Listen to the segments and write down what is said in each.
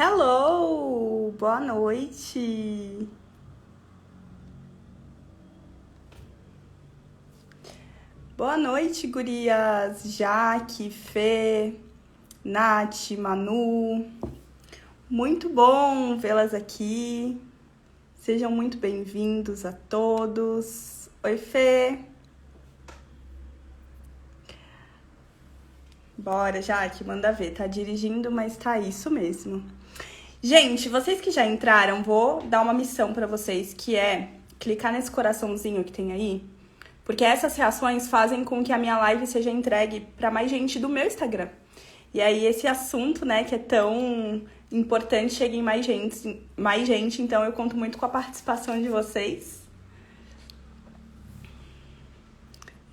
Hello! Boa noite! Boa noite, gurias! Jaque, Fê, Nath, Manu. Muito bom vê-las aqui. Sejam muito bem-vindos a todos. Oi, Fê! Bora, Jaque, manda ver. Tá dirigindo, mas tá isso mesmo. Gente, vocês que já entraram, vou dar uma missão pra vocês, que é clicar nesse coraçãozinho que tem aí, porque essas reações fazem com que a minha live seja entregue pra mais gente do meu Instagram. E aí esse assunto, né, que é tão importante, chegue em mais gente, então eu conto muito com a participação de vocês.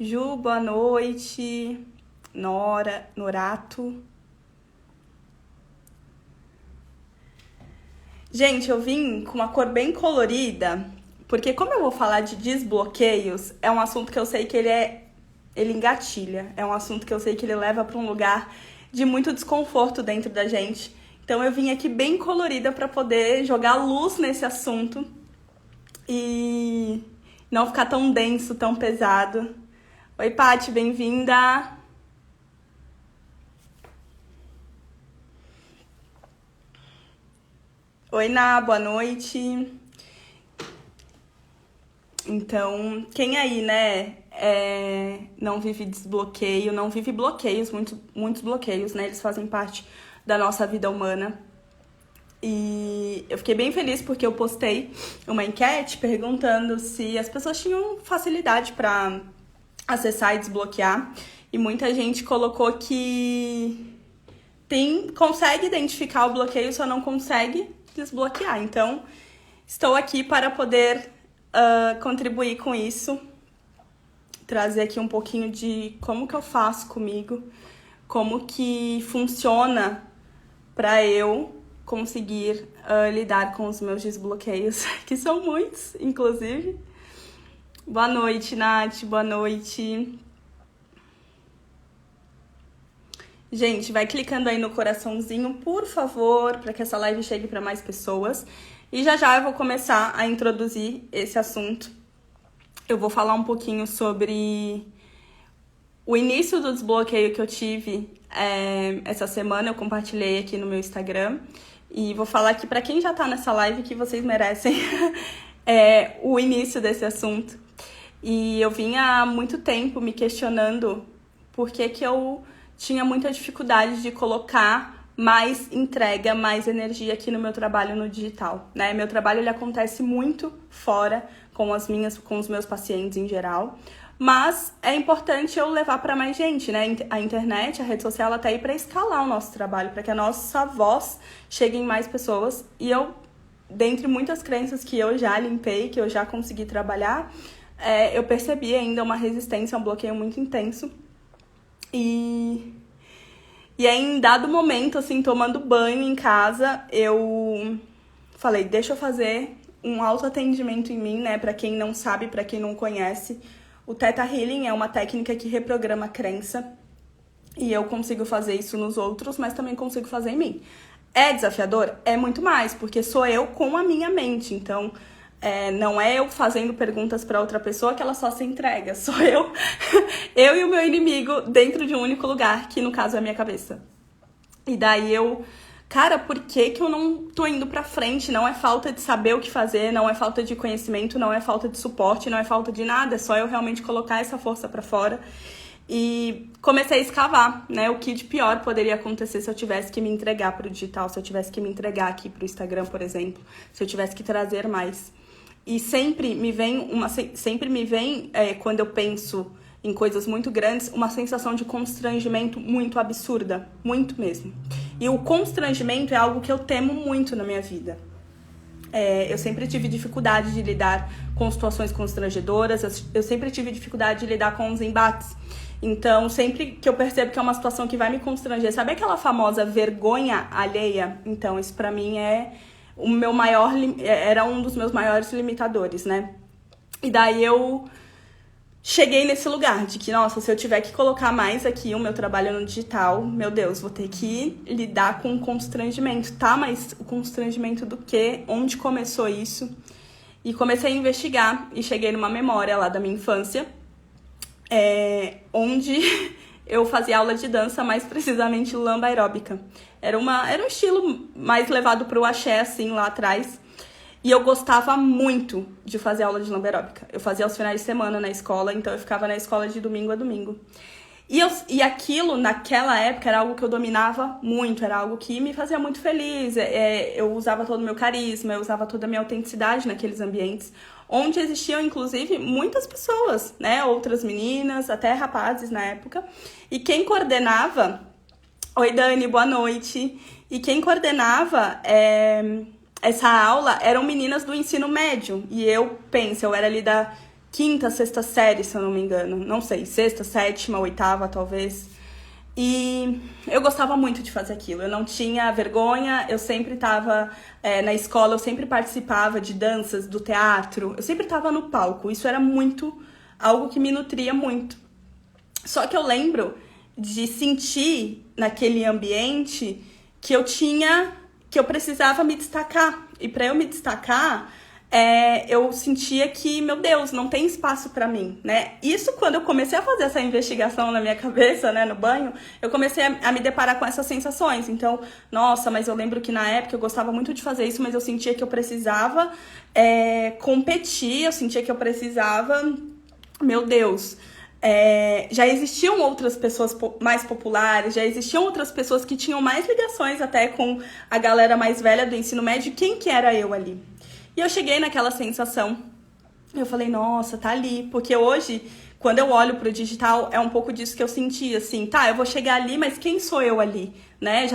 Ju, boa noite. Norato. Gente, eu vim com uma cor bem colorida, porque como eu vou falar de desbloqueios, é um assunto que eu sei que ele engatilha, é um assunto que eu sei que ele leva para um lugar de muito desconforto dentro da gente. Então eu vim aqui bem colorida para poder jogar luz nesse assunto e não ficar tão denso, tão pesado. Oi, Paty, bem-vinda! Oi, Ná, boa noite. Então, quem aí, né, não vive desbloqueio, não vive bloqueios, muitos bloqueios, né? Eles fazem parte da nossa vida humana. E eu fiquei bem feliz porque eu postei uma enquete perguntando se as pessoas tinham facilidade para acessar e desbloquear. E muita gente colocou que consegue identificar o bloqueio, só não consegue desbloquear. Então, estou aqui para poder contribuir com isso, trazer aqui um pouquinho de como que eu faço comigo, como que funciona para eu conseguir lidar com os meus desbloqueios, que são muitos, inclusive. Boa noite, Nath, boa noite. Gente, vai clicando aí no coraçãozinho, por favor, para que essa live chegue para mais pessoas. E já já eu vou começar a introduzir esse assunto. Eu vou falar um pouquinho sobre o início do desbloqueio que eu tive essa semana. Eu compartilhei aqui no meu Instagram. E vou falar aqui para quem já tá nessa live que vocês merecem o início desse assunto. E eu vinha há muito tempo me questionando por que eu tinha muita dificuldade de colocar mais entrega, mais energia aqui no meu trabalho no digital, né? Meu trabalho ele acontece muito fora com os meus pacientes em geral, mas é importante eu levar para mais gente, né? A internet, a rede social, ela tá aí para escalar o nosso trabalho, para que a nossa voz chegue em mais pessoas. E eu, dentre muitas crenças que eu já limpei, que eu já consegui trabalhar, eu percebi ainda uma resistência, um bloqueio muito intenso. E aí, em dado momento, assim, tomando banho em casa, eu falei, deixa eu fazer um autoatendimento em mim, né? Pra quem não sabe, pra quem não conhece, o Theta Healing é uma técnica que reprograma a crença. E eu consigo fazer isso nos outros, mas também consigo fazer em mim. É desafiador? É muito mais, porque sou eu com a minha mente. Então, não é eu fazendo perguntas para outra pessoa que ela só se entrega. Sou eu, eu e o meu inimigo dentro de um único lugar, que no caso é a minha cabeça. E daí cara, por que eu não tô indo pra frente? Não é falta de saber o que fazer, não é falta de conhecimento, não é falta de suporte, não é falta de nada. É só eu realmente colocar essa força pra fora. E comecei a escavar, né? O que de pior poderia acontecer se eu tivesse que me entregar pro digital, se eu tivesse que me entregar aqui pro Instagram, por exemplo, se eu tivesse que trazer mais. E sempre me vem, quando eu penso em coisas muito grandes, uma sensação de constrangimento muito absurda, muito mesmo. E o constrangimento é algo que eu temo muito na minha vida. Eu sempre tive dificuldade de lidar com situações constrangedoras, eu sempre tive dificuldade de lidar com os embates. Então, sempre que eu percebo que é uma situação que vai me constranger, sabe aquela famosa vergonha alheia? Então, isso pra mim era um dos meus maiores limitadores, né? E daí eu cheguei nesse lugar de que, nossa, se eu tiver que colocar mais aqui o meu trabalho no digital, meu Deus, vou ter que lidar com o constrangimento, tá? Mas o constrangimento do quê? Onde começou isso? E comecei a investigar e cheguei numa memória lá da minha infância, onde eu fazia aula de dança, mais precisamente lamba aeróbica. Era um estilo mais levado pro axé, assim, lá atrás. E eu gostava muito de fazer aula de lamba aeróbica. Eu fazia aos finais de semana na escola, então eu ficava na escola de domingo a domingo. E aquilo, naquela época, era algo que eu dominava muito, era algo que me fazia muito feliz. Eu usava todo o meu carisma, eu usava toda a minha autenticidade naqueles ambientes, onde existiam, inclusive, muitas pessoas, né? Outras meninas, até rapazes na época. E quem coordenava... Oi, Dani, boa noite. E quem coordenava essa aula eram meninas do ensino médio. E eu era ali da quinta, sexta série, se eu não me engano. Não sei, sexta, sétima, oitava, talvez. E eu gostava muito de fazer aquilo. Eu não tinha vergonha, eu sempre estava na escola, eu sempre participava de danças, do teatro. Eu sempre estava no palco. Isso era algo que me nutria muito. Só que eu lembro de sentir naquele ambiente que eu precisava me destacar. E para eu me destacar, eu sentia que, meu Deus, não tem espaço para mim, né? Isso quando eu comecei a fazer essa investigação na minha cabeça, né, no banho, eu comecei a me deparar com essas sensações. Então, nossa, mas eu lembro que na época eu gostava muito de fazer isso, mas eu sentia que eu precisava competir, eu sentia que eu precisava, meu Deus... já existiam outras pessoas mais populares, já existiam outras pessoas que tinham mais ligações até com a galera mais velha do ensino médio. Quem que era eu ali? E eu cheguei naquela sensação. Eu falei, nossa, tá ali. Porque hoje, quando eu olho pro digital, é um pouco disso que eu senti, assim. Tá, eu vou chegar ali, mas quem sou eu ali? Né?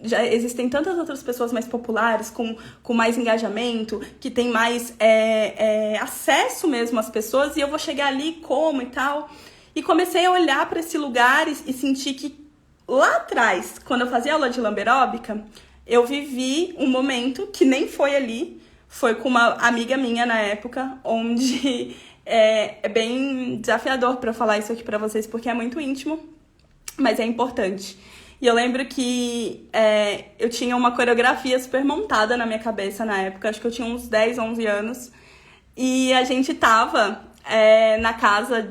Já existem tantas outras pessoas mais populares, com mais engajamento, que tem mais acesso mesmo às pessoas. E eu vou chegar ali como e tal... E comecei a olhar para esse lugar e sentir que lá atrás, quando eu fazia aula de lamba aeróbica, eu vivi um momento que nem foi ali, foi com uma amiga minha na época, onde é bem desafiador para falar isso aqui para vocês, porque é muito íntimo, mas é importante. E eu lembro que eu tinha uma coreografia super montada na minha cabeça na época, acho que eu tinha uns 10, 11 anos, e a gente tava... na casa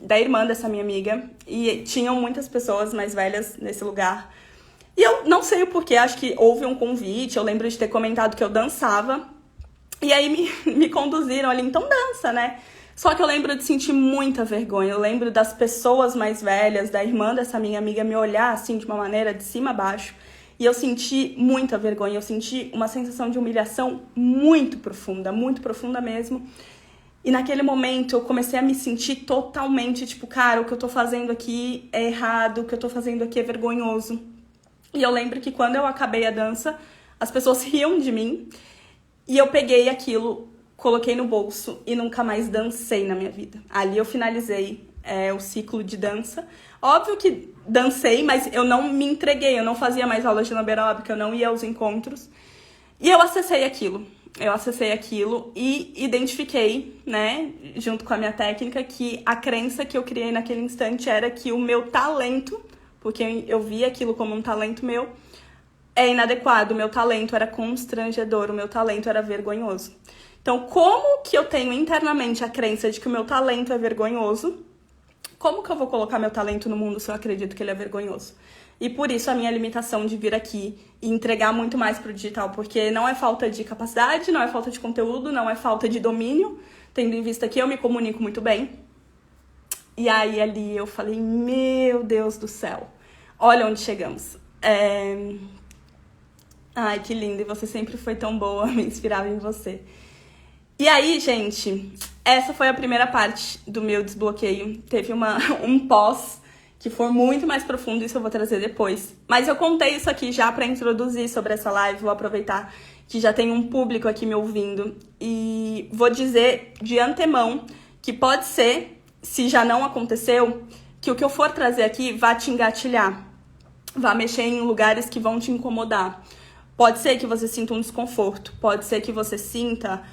da irmã dessa minha amiga, e tinham muitas pessoas mais velhas nesse lugar. E eu não sei o porquê, acho que houve um convite, eu lembro de ter comentado que eu dançava, e aí me conduziram ali, então dança, né? Só que eu lembro de sentir muita vergonha, eu lembro das pessoas mais velhas, da irmã dessa minha amiga me olhar assim de uma maneira de cima a baixo, e eu senti muita vergonha, eu senti uma sensação de humilhação muito profunda mesmo. E naquele momento eu comecei a me sentir totalmente, tipo, cara, o que eu tô fazendo aqui é errado, o que eu tô fazendo aqui é vergonhoso. E eu lembro que quando eu acabei a dança, as pessoas riam de mim. E eu peguei aquilo, coloquei no bolso e nunca mais dancei na minha vida. Ali eu finalizei o ciclo de dança. Óbvio que dancei, mas eu não me entreguei, eu não fazia mais aulas de lamba aeróbica, eu não ia aos encontros. E eu acessei aquilo. E identifiquei, né, junto com a minha técnica, que a crença que eu criei naquele instante era que o meu talento, porque eu via aquilo como um talento meu, é inadequado, o meu talento era constrangedor, o meu talento era vergonhoso. Então, como que eu tenho internamente a crença de que o meu talento é vergonhoso? Como que eu vou colocar meu talento no mundo se eu acredito que ele é vergonhoso? E por isso a minha limitação de vir aqui e entregar muito mais pro digital, porque não é falta de capacidade, não é falta de conteúdo, não é falta de domínio, tendo em vista que eu me comunico muito bem. E aí ali eu falei, meu Deus do céu, olha onde chegamos. Ai, que lindo, e você sempre foi tão boa, me inspirava em você. E aí, gente, essa foi a primeira parte do meu desbloqueio. Teve um pós que for muito mais profundo, isso eu vou trazer depois. Mas eu contei isso aqui já para introduzir sobre essa live, vou aproveitar que já tem um público aqui me ouvindo. E vou dizer de antemão que pode ser, se já não aconteceu, que o que eu for trazer aqui vai te engatilhar, vai mexer em lugares que vão te incomodar. Pode ser que você sinta um desconforto, pode ser que você sinta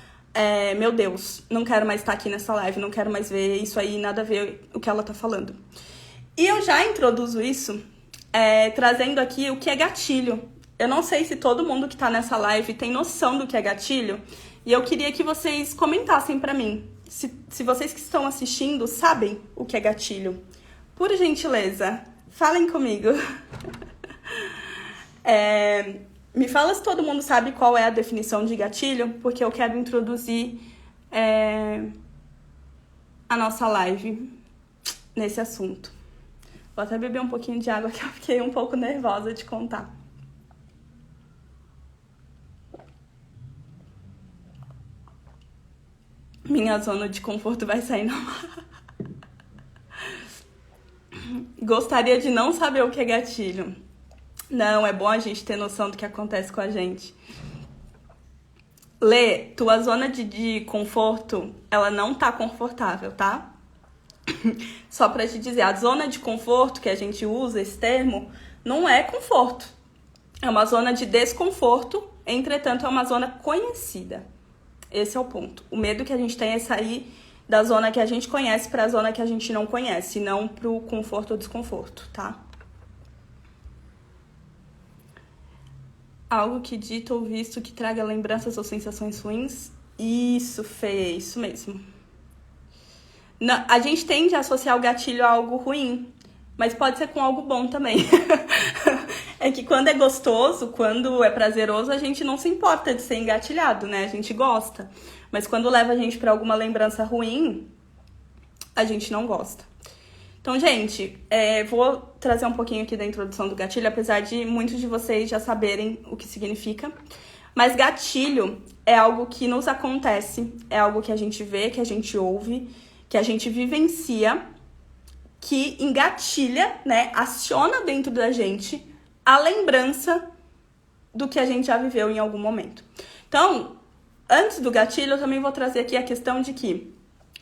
meu Deus, não quero mais estar aqui nessa live, não quero mais ver isso aí, nada a ver o que ela tá falando. E eu já introduzo isso trazendo aqui o que é gatilho. Eu não sei se todo mundo que tá nessa live tem noção do que é gatilho, e eu queria que vocês comentassem pra mim, se vocês que estão assistindo sabem o que é gatilho. Por gentileza, falem comigo. Me fala se todo mundo sabe qual é a definição de gatilho, porque eu quero introduzir a nossa live nesse assunto. Vou até beber um pouquinho de água que eu fiquei um pouco nervosa de contar. Minha zona de conforto vai sair na mão. Gostaria de não saber o que é gatilho. Não, é bom a gente ter noção do que acontece com a gente. Lê, tua zona de conforto, ela não tá confortável, tá? Só pra te dizer, a zona de conforto que a gente usa, esse termo, não é conforto. É uma zona de desconforto, entretanto é uma zona conhecida. Esse é o ponto. O medo que a gente tem é sair da zona que a gente conhece pra zona que a gente não conhece, não pro conforto ou desconforto, tá? Algo que dito ou visto que traga lembranças ou sensações ruins? Isso, Fê, isso mesmo. Não, a gente tende a associar o gatilho a algo ruim, mas pode ser com algo bom também. É que quando é gostoso, quando é prazeroso, a gente não se importa de ser engatilhado, né? A gente gosta. Mas quando leva a gente pra alguma lembrança ruim, a gente não gosta. Então, gente, vou trazer um pouquinho aqui da introdução do gatilho, apesar de muitos de vocês já saberem o que significa. Mas gatilho é algo que nos acontece, é algo que a gente vê, que a gente ouve, que a gente vivencia, que engatilha, né, aciona dentro da gente a lembrança do que a gente já viveu em algum momento. Então, antes do gatilho, eu também vou trazer aqui a questão de que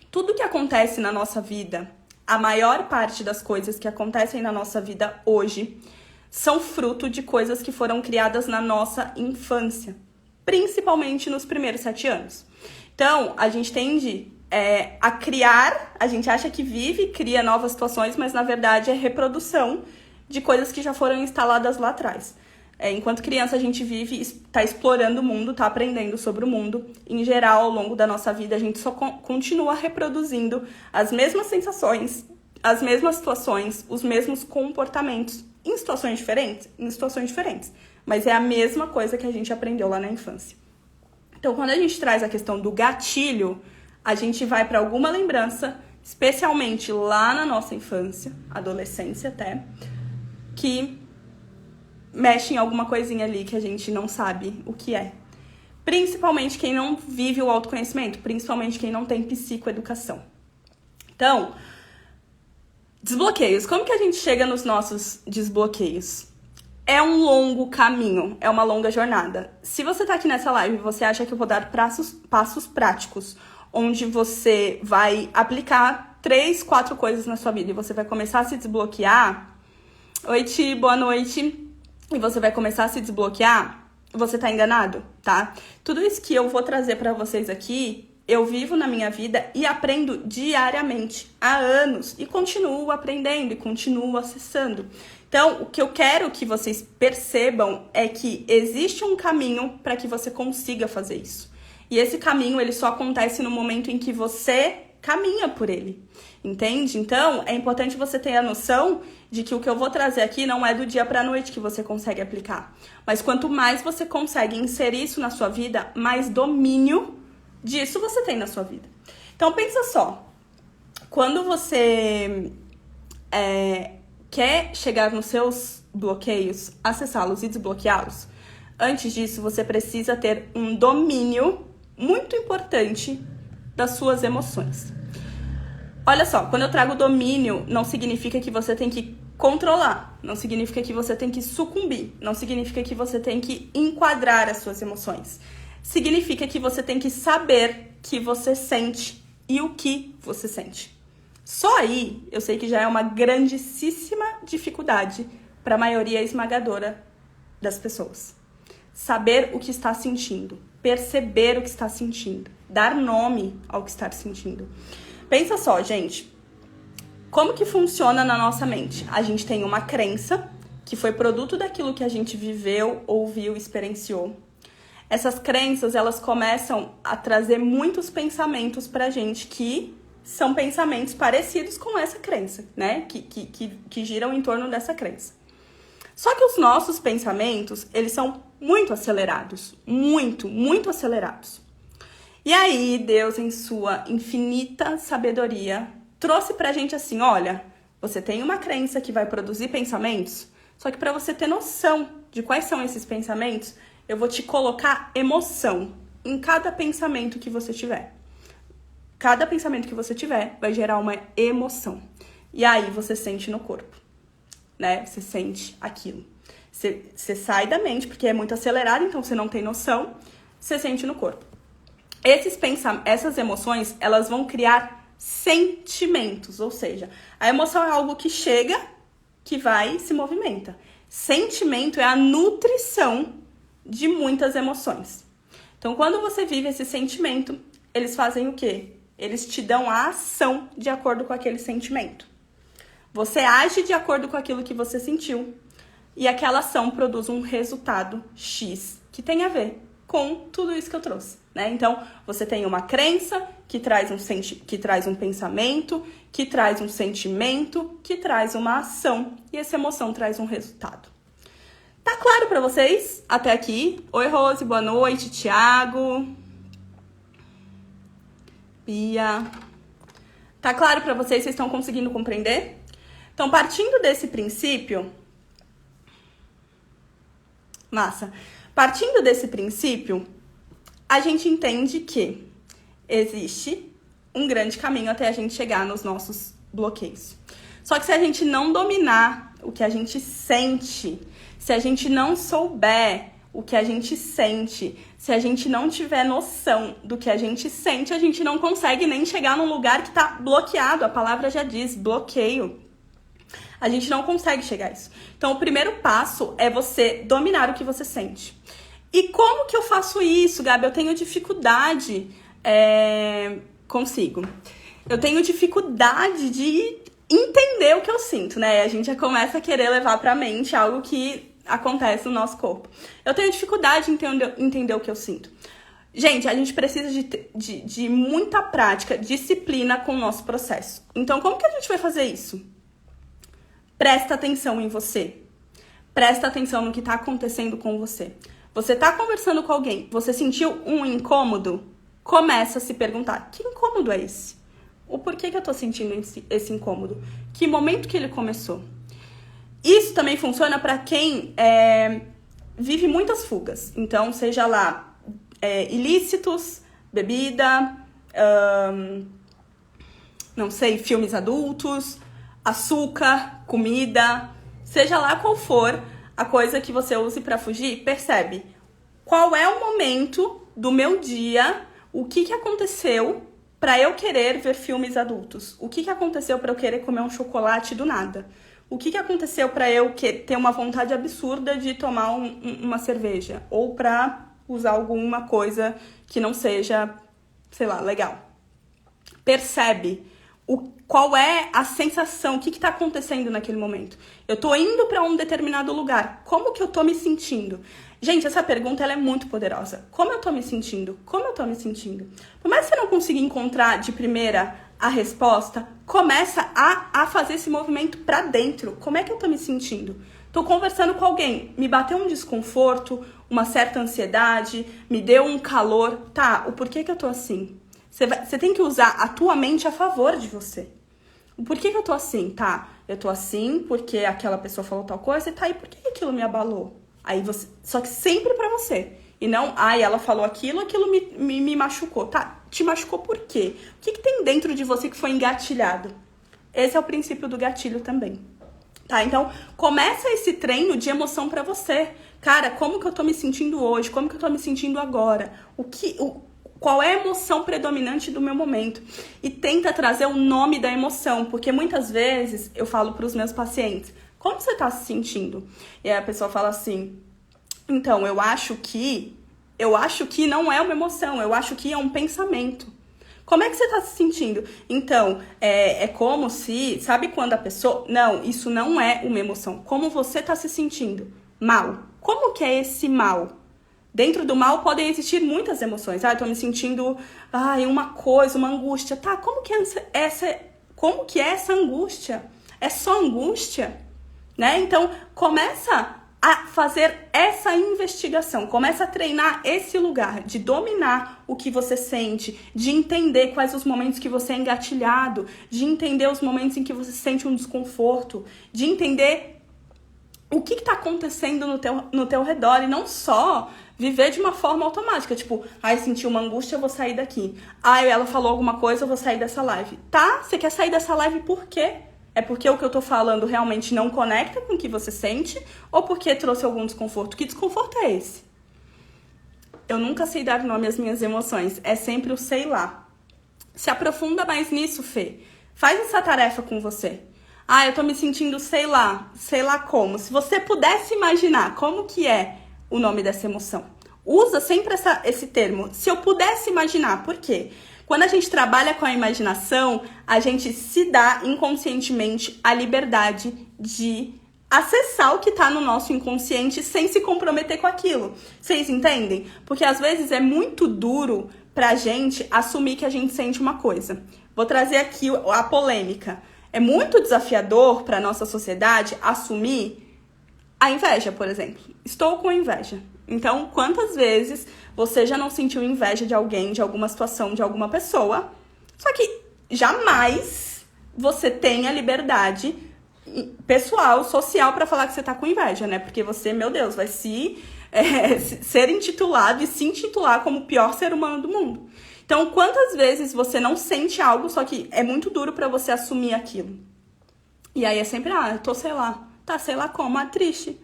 tudo que acontece na nossa vida, a maior parte das coisas que acontecem na nossa vida hoje, são fruto de coisas que foram criadas na nossa infância, principalmente nos primeiros 7 anos. Então, a gente tende a criar, a gente acha que vive, cria novas situações, mas na verdade é reprodução de coisas que já foram instaladas lá atrás. Enquanto criança, a gente vive, está explorando o mundo, está aprendendo sobre o mundo. Em geral, ao longo da nossa vida, a gente só continua reproduzindo as mesmas sensações, as mesmas situações, os mesmos comportamentos, em situações diferentes? Em situações diferentes. Mas é a mesma coisa que a gente aprendeu lá na infância. Então, quando a gente traz a questão do gatilho, a gente vai para alguma lembrança, especialmente lá na nossa infância, adolescência até, que mexe em alguma coisinha ali que a gente não sabe o que é. Principalmente quem não vive o autoconhecimento, principalmente quem não tem psicoeducação. Então, desbloqueios. Como que a gente chega nos nossos desbloqueios? É um longo caminho, é uma longa jornada. Se você tá aqui nessa live e você acha que eu vou dar passos práticos, onde você vai aplicar 3, 4 coisas na sua vida e você vai começar a se desbloquear. Oi, Ti, boa noite. E você vai começar a se desbloquear, você tá enganado, tá? Tudo isso que eu vou trazer pra vocês aqui, eu vivo na minha vida e aprendo diariamente, há anos, e continuo aprendendo e continuo acessando. Então, o que eu quero que vocês percebam é que existe um caminho para que você consiga fazer isso. E esse caminho, ele só acontece no momento em que você caminha por ele, entende? Então, é importante você ter a noção de que o que eu vou trazer aqui não é do dia para a noite que você consegue aplicar. Mas quanto mais você consegue inserir isso na sua vida, mais domínio disso você tem na sua vida. Então, pensa só. Quando você quer chegar nos seus bloqueios, acessá-los e desbloqueá-los, antes disso, você precisa ter um domínio muito importante das suas emoções. Olha só, quando eu trago domínio, não significa que você tem que controlar, não significa que você tem que sucumbir, não significa que você tem que enquadrar as suas emoções. Significa que você tem que saber que você sente e o que você sente. Só aí, eu sei que já é uma grandíssima dificuldade para a maioria esmagadora das pessoas. Saber o que está sentindo. perceber o que está sentindo, dar nome ao que está sentindo. Pensa só, gente, como que funciona na nossa mente? A gente tem uma crença que foi produto daquilo que a gente viveu, ouviu, experienciou. Essas crenças, elas começam a trazer muitos pensamentos pra gente que são pensamentos parecidos com essa crença, né? Que giram em torno dessa crença. Só que os nossos pensamentos, eles são muito acelerados. Muito acelerados. E aí, Deus, em sua infinita sabedoria, trouxe pra gente assim, olha, você tem uma crença que vai produzir pensamentos, só que para você ter noção de quais são esses pensamentos, eu vou te colocar emoção em cada pensamento que você tiver. Cada pensamento que você tiver vai gerar uma emoção. E aí você sente no corpo, né? Você sente aquilo. Você sai da mente, porque é muito acelerado, então você não tem noção. Você sente no corpo. Essas emoções, elas vão criar sentimentos. Ou seja, a emoção é algo que chega, que vai e se movimenta. Sentimento é a nutrição de muitas emoções. Então, quando você vive esse sentimento, eles fazem o quê? Eles te dão a ação de acordo com aquele sentimento. Você age de acordo com aquilo que você sentiu e aquela ação produz um resultado X que tem a ver com tudo isso que eu trouxe, né? Então, você tem uma crença que traz um pensamento, que traz um sentimento, que traz uma ação e essa emoção traz um resultado. Tá claro pra vocês até aqui? Oi, Rose, boa noite, Thiago, Bia. Tá claro pra vocês? Vocês estão conseguindo compreender? Então, partindo desse princípio... Massa. Partindo desse princípio, a gente entende que existe um grande caminho até a gente chegar nos nossos bloqueios. Só que se a gente não dominar o que a gente sente, se a gente não souber o que a gente sente, se a gente não tiver noção do que a gente sente, a gente não consegue nem chegar num lugar que tá bloqueado. A palavra já diz, bloqueio. A gente não consegue chegar a isso. Então, o primeiro passo é você dominar o que você sente. E como que eu faço isso, Gabi? Eu tenho dificuldade... Consigo. Eu tenho dificuldade de entender o que eu sinto, né? A gente já começa a querer levar pra mente algo que acontece no nosso corpo. Eu tenho dificuldade em entender o que eu sinto. Gente, a gente precisa de muita prática, disciplina com o nosso processo. Então, como que a gente vai fazer isso? Presta atenção em você. Presta atenção no que está acontecendo com você. Você está conversando com alguém, você sentiu um incômodo? Começa a se perguntar, que incômodo é esse? O porquê que eu estou sentindo esse incômodo? Que momento que ele começou? Isso também funciona para quem vive muitas fugas. Então, seja lá ilícitos, bebida, não sei, filmes adultos, açúcar, comida, seja lá qual for a coisa que você use para fugir, percebe qual é o momento do meu dia, o que aconteceu para eu querer ver filmes adultos, o que aconteceu para eu querer comer um chocolate do nada, o que aconteceu para eu ter uma vontade absurda de tomar uma cerveja, ou para usar alguma coisa que não seja, sei lá, legal. Percebe qual é a sensação, o que está acontecendo naquele momento. Eu tô indo para um determinado lugar, como que eu tô me sentindo? Gente, essa pergunta ela é muito poderosa. Como eu tô me sentindo? Como eu tô me sentindo? Por mais que você não consiga encontrar de primeira a resposta, começa a fazer esse movimento para dentro. Como é que eu tô me sentindo? Tô conversando com alguém, me bateu um desconforto, uma certa ansiedade, me deu um calor. Tá, o porquê que eu tô assim? Você tem que usar a tua mente a favor de você. Por que eu tô assim? Tá, eu tô assim porque aquela pessoa falou tal coisa, e tá, e por que aquilo me abalou? Aí você, só que sempre pra você. E não, ela falou aquilo me machucou. Tá, te machucou por quê? O que tem dentro de você que foi engatilhado? Esse é o princípio do gatilho também. Tá, então começa esse treino de emoção pra você. Cara, como que eu tô me sentindo hoje? Como que eu tô me sentindo agora? Qual é a emoção predominante do meu momento? E tenta trazer o nome da emoção, porque muitas vezes eu falo para os meus pacientes, como você está se sentindo? E aí a pessoa fala assim, então, eu acho que Eu acho que não é uma emoção, eu acho que é um pensamento. Como é que você tá se sentindo? Então, é como se... Sabe quando a pessoa... Não, isso não é uma emoção. Como você tá se sentindo? Mal. Como que é esse mal? Dentro do mal podem existir muitas emoções. Eu tô me sentindo... uma coisa, uma angústia. Tá, como que é essa angústia? É só angústia? Né? Então, começa a fazer essa investigação, começa a treinar esse lugar de dominar o que você sente, de entender quais os momentos que você é engatilhado, de entender os momentos em que você sente um desconforto, de entender o que está acontecendo no teu redor e não só viver de uma forma automática, tipo, senti uma angústia, eu vou sair daqui. Ela falou alguma coisa, eu vou sair dessa live. Tá? Você quer sair dessa live por quê? É porque o que eu tô falando realmente não conecta com o que você sente ou porque trouxe algum desconforto? Que desconforto é esse? Eu nunca sei dar nome às minhas emoções. É sempre o sei lá. Se aprofunda mais nisso, Fê. Faz essa tarefa com você. Eu tô me sentindo sei lá como. Se você pudesse imaginar como que é o nome dessa emoção. Usa sempre esse termo. Se eu pudesse imaginar, por quê? Quando a gente trabalha com a imaginação, a gente se dá inconscientemente a liberdade de acessar o que está no nosso inconsciente sem se comprometer com aquilo. Vocês entendem? Porque às vezes é muito duro pra gente assumir que a gente sente uma coisa. Vou trazer aqui a polêmica. É muito desafiador para nossa sociedade assumir a inveja, por exemplo. Estou com inveja. Então, quantas vezes você já não sentiu inveja de alguém, de alguma situação, de alguma pessoa? Só que jamais você tem a liberdade pessoal, social, para falar que você tá com inveja, né? Porque você, meu Deus, vai ser intitulado e se intitular como o pior ser humano do mundo. Então, quantas vezes você não sente algo, só que é muito duro para você assumir aquilo? E aí é sempre, eu tô, sei lá. Tá, sei lá como, triste.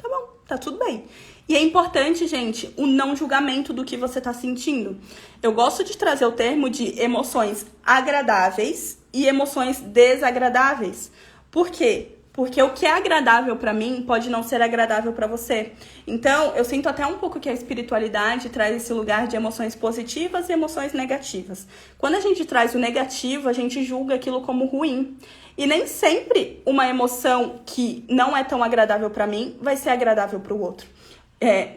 Tá bom, tá tudo bem. E é importante, gente, o não julgamento do que você tá sentindo. Eu gosto de trazer o termo de emoções agradáveis e emoções desagradáveis. Por quê? Porque o que é agradável pra mim pode não ser agradável pra você. Então, eu sinto até um pouco que a espiritualidade traz esse lugar de emoções positivas e emoções negativas. Quando a gente traz o negativo, a gente julga aquilo como ruim. E nem sempre uma emoção que não é tão agradável pra mim vai ser agradável pro outro.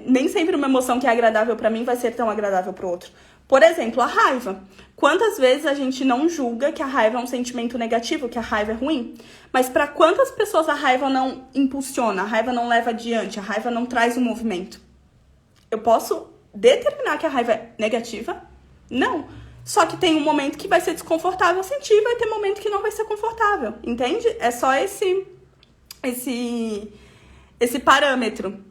Nem sempre uma emoção que é agradável pra mim vai ser tão agradável pro outro. Por exemplo, a raiva. Quantas vezes a gente não julga que a raiva é um sentimento negativo, que a raiva é ruim? Mas para quantas pessoas a raiva não impulsiona, a raiva não leva adiante, a raiva não traz um movimento? Eu posso determinar que a raiva é negativa? Não. Só que tem um momento que vai ser desconfortável sentir, e vai ter momento que não vai ser confortável, entende? É só esse parâmetro.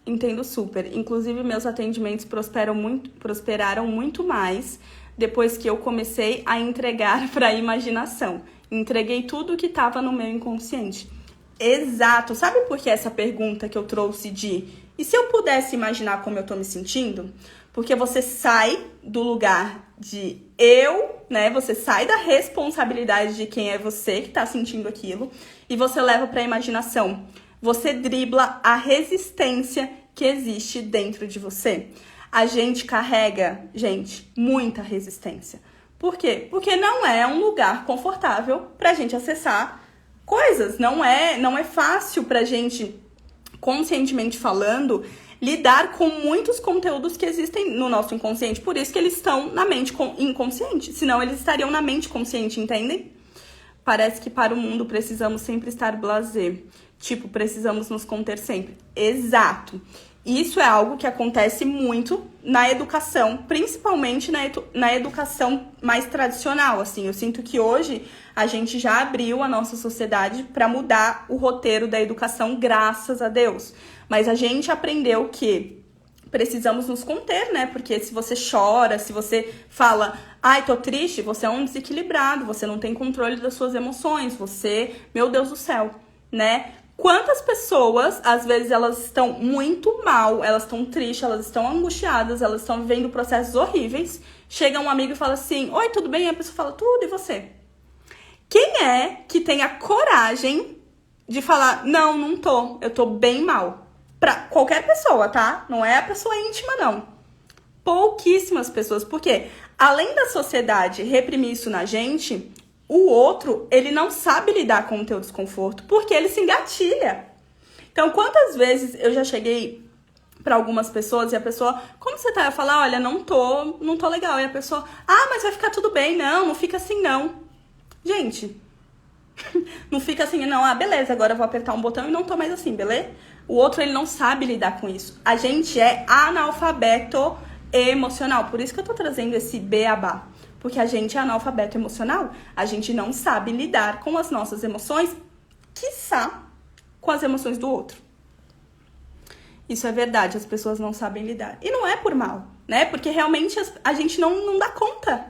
Entendo super. Inclusive, meus atendimentos prosperaram muito mais depois que eu comecei a entregar para a imaginação. Entreguei tudo o que estava no meu inconsciente. Exato. Sabe por que essa pergunta que eu trouxe de... E se eu pudesse imaginar como eu estou me sentindo? Porque você sai do lugar de eu, né? Você sai da responsabilidade de quem é você que está sentindo aquilo e você leva para a imaginação. Você dribla a resistência que existe dentro de você. A gente carrega, muita resistência. Por quê? Porque não é um lugar confortável pra gente acessar coisas. Não é fácil pra gente, conscientemente falando, lidar com muitos conteúdos que existem no nosso inconsciente. Por isso que eles estão na mente inconsciente. Senão eles estariam na mente consciente, entendem? Parece que para o mundo precisamos sempre estar blasé. Tipo, precisamos nos conter sempre. Exato. Isso é algo que acontece muito na educação, principalmente na educação mais tradicional, assim. Eu sinto que hoje a gente já abriu a nossa sociedade para mudar o roteiro da educação, graças a Deus. Mas a gente aprendeu que precisamos nos conter, né? Porque se você chora, se você fala, tô triste, você é um desequilibrado, você não tem controle das suas emoções, você, meu Deus do céu, né? Quantas pessoas, às vezes, elas estão muito mal, elas estão tristes, elas estão angustiadas, elas estão vivendo processos horríveis. Chega um amigo e fala assim, oi, tudo bem? E a pessoa fala, tudo, e você? Quem é que tem a coragem de falar, não tô, eu tô bem mal? Pra qualquer pessoa, tá? Não é a pessoa íntima, não. Pouquíssimas pessoas. Porque além da sociedade reprimir isso na gente, o outro, ele não sabe lidar com o teu desconforto, porque ele se engatilha. Então, quantas vezes eu já cheguei para algumas pessoas e a pessoa, como você tá? Eu falo, olha, não tô legal. E a pessoa, mas vai ficar tudo bem. Não fica assim, não. Gente, não fica assim, não. Beleza, agora eu vou apertar um botão e não tô mais assim, beleza? O outro, ele não sabe lidar com isso. A gente é analfabeto emocional. Por isso que eu tô trazendo esse beabá. Porque a gente é analfabeto emocional. A gente não sabe lidar com as nossas emoções, quiçá com as emoções do outro. Isso é verdade, as pessoas não sabem lidar. E não é por mal, né? Porque realmente a gente não dá conta.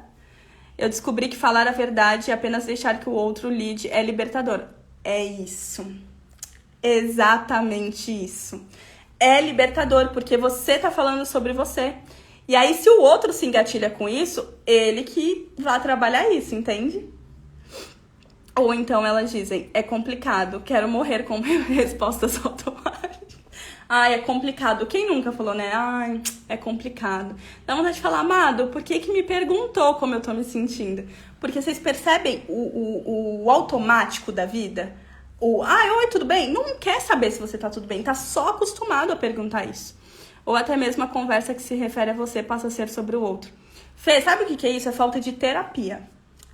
Eu descobri que falar a verdade e apenas deixar que o outro lide é libertador. É isso. Exatamente isso. É libertador, porque você tá falando sobre você. E aí, se o outro se engatilha com isso, ele que vai trabalhar isso, entende? Ou então elas dizem, é complicado, quero morrer com respostas automáticas. É complicado. Quem nunca falou, né? É complicado. Dá vontade de falar, amado, por que me perguntou como eu tô me sentindo? Porque vocês percebem o automático da vida? Oi, tudo bem? Não quer saber se você tá tudo bem, tá só acostumado a perguntar isso. Ou até mesmo a conversa que se refere a você passa a ser sobre o outro. Fê, sabe o que é isso? É falta de terapia.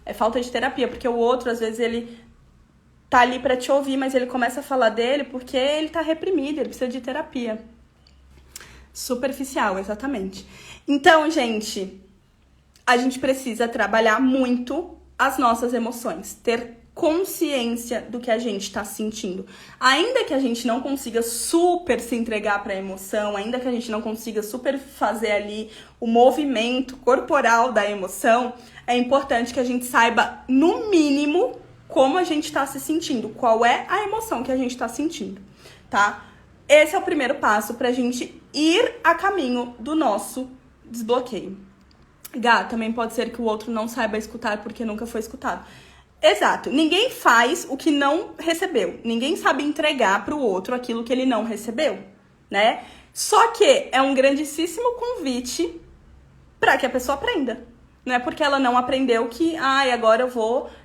É falta de terapia, porque o outro, às vezes, ele tá ali pra te ouvir, mas ele começa a falar dele porque ele tá reprimido, ele precisa de terapia. Superficial, exatamente. Então, gente, a gente precisa trabalhar muito as nossas emoções, ter consciência do que a gente tá sentindo. Ainda que a gente não consiga super se entregar pra emoção, ainda que a gente não consiga super fazer ali o movimento corporal da emoção, é importante que a gente saiba, no mínimo, como a gente tá se sentindo, qual é a emoção que a gente tá sentindo, tá? Esse é o primeiro passo pra gente ir a caminho do nosso desbloqueio. Também pode ser que o outro não saiba escutar porque nunca foi escutado. Exato. Ninguém faz o que não recebeu. Ninguém sabe entregar pro outro aquilo que ele não recebeu, né? Só que é um grandíssimo convite para que a pessoa aprenda. Não é porque ela não aprendeu que, agora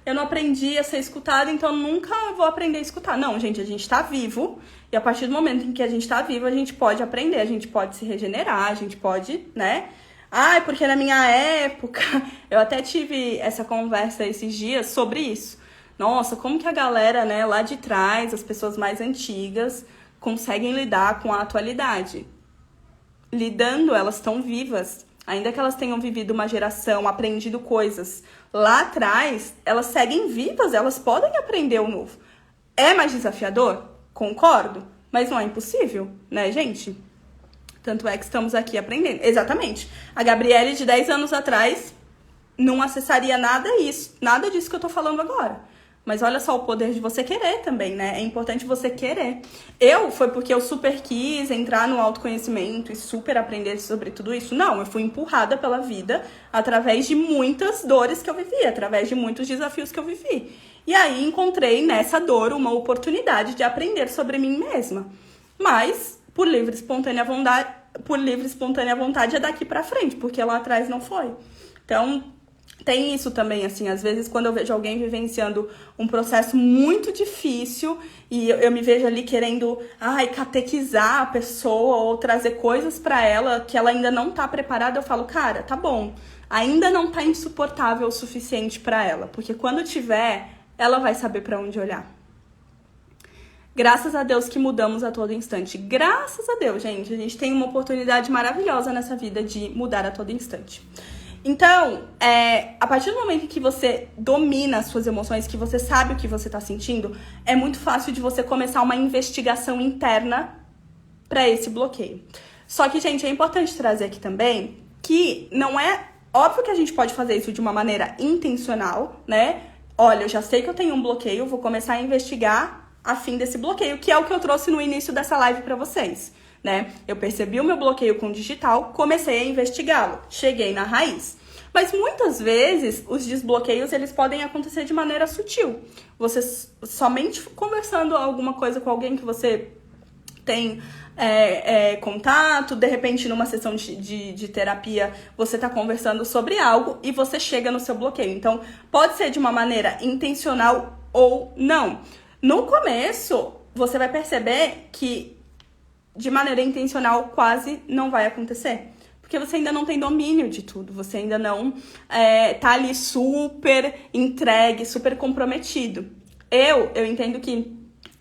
eu não aprendi a ser escutada, então nunca vou aprender a escutar. Não, gente, a gente tá vivo, e a partir do momento em que a gente tá vivo, a gente pode aprender, a gente pode se regenerar, a gente pode, né? Porque na minha época, eu até tive essa conversa esses dias sobre isso. Nossa, como que a galera, né, lá de trás, as pessoas mais antigas, conseguem lidar com a atualidade? Lidando, elas estão vivas. Ainda que elas tenham vivido uma geração, aprendido coisas lá atrás, elas seguem vivas, elas podem aprender o novo. É mais desafiador? Concordo, mas não é impossível, né, gente? Tanto é que estamos aqui aprendendo. Exatamente. A Gabriele de 10 anos atrás não acessaria nada disso que eu tô falando agora. Mas olha só o poder de você querer também, né? É importante você querer. Foi porque eu super quis entrar no autoconhecimento e super aprender sobre tudo isso? Não, eu fui empurrada pela vida através de muitas dores que eu vivi, através de muitos desafios que eu vivi. E aí encontrei nessa dor uma oportunidade de aprender sobre mim mesma. Mas, por livre e espontânea vontade é daqui pra frente, porque lá atrás não foi. Então, tem isso também, assim, às vezes quando eu vejo alguém vivenciando um processo muito difícil e eu me vejo ali querendo, catequizar a pessoa ou trazer coisas pra ela que ela ainda não tá preparada, eu falo, cara, tá bom, ainda não tá insuportável o suficiente pra ela, porque quando tiver, ela vai saber pra onde olhar. Graças a Deus que mudamos a todo instante. Graças a Deus, gente, a gente tem uma oportunidade maravilhosa nessa vida de mudar a todo instante. Então, a partir do momento que você domina as suas emoções, que você sabe o que você tá sentindo, é muito fácil de você começar uma investigação interna para esse bloqueio. Só que, gente, é importante trazer aqui também que não é... Óbvio que a gente pode fazer isso de uma maneira intencional, né? Olha, eu já sei que eu tenho um bloqueio, vou começar a investigar a fim desse bloqueio, que é o que eu trouxe no início dessa live para vocês, né? Eu percebi o meu bloqueio com o digital, comecei a investigá-lo, cheguei na raiz. Mas muitas vezes os desbloqueios eles podem acontecer de maneira sutil. Você somente conversando alguma coisa com alguém que você tem contato, de repente numa sessão de terapia você tá conversando sobre algo e você chega no seu bloqueio. Então, pode ser de uma maneira intencional ou não. No começo, você vai perceber que de maneira intencional quase não vai acontecer. Porque você ainda não tem domínio de tudo, você ainda não tá ali super entregue, super comprometido. Eu entendo que,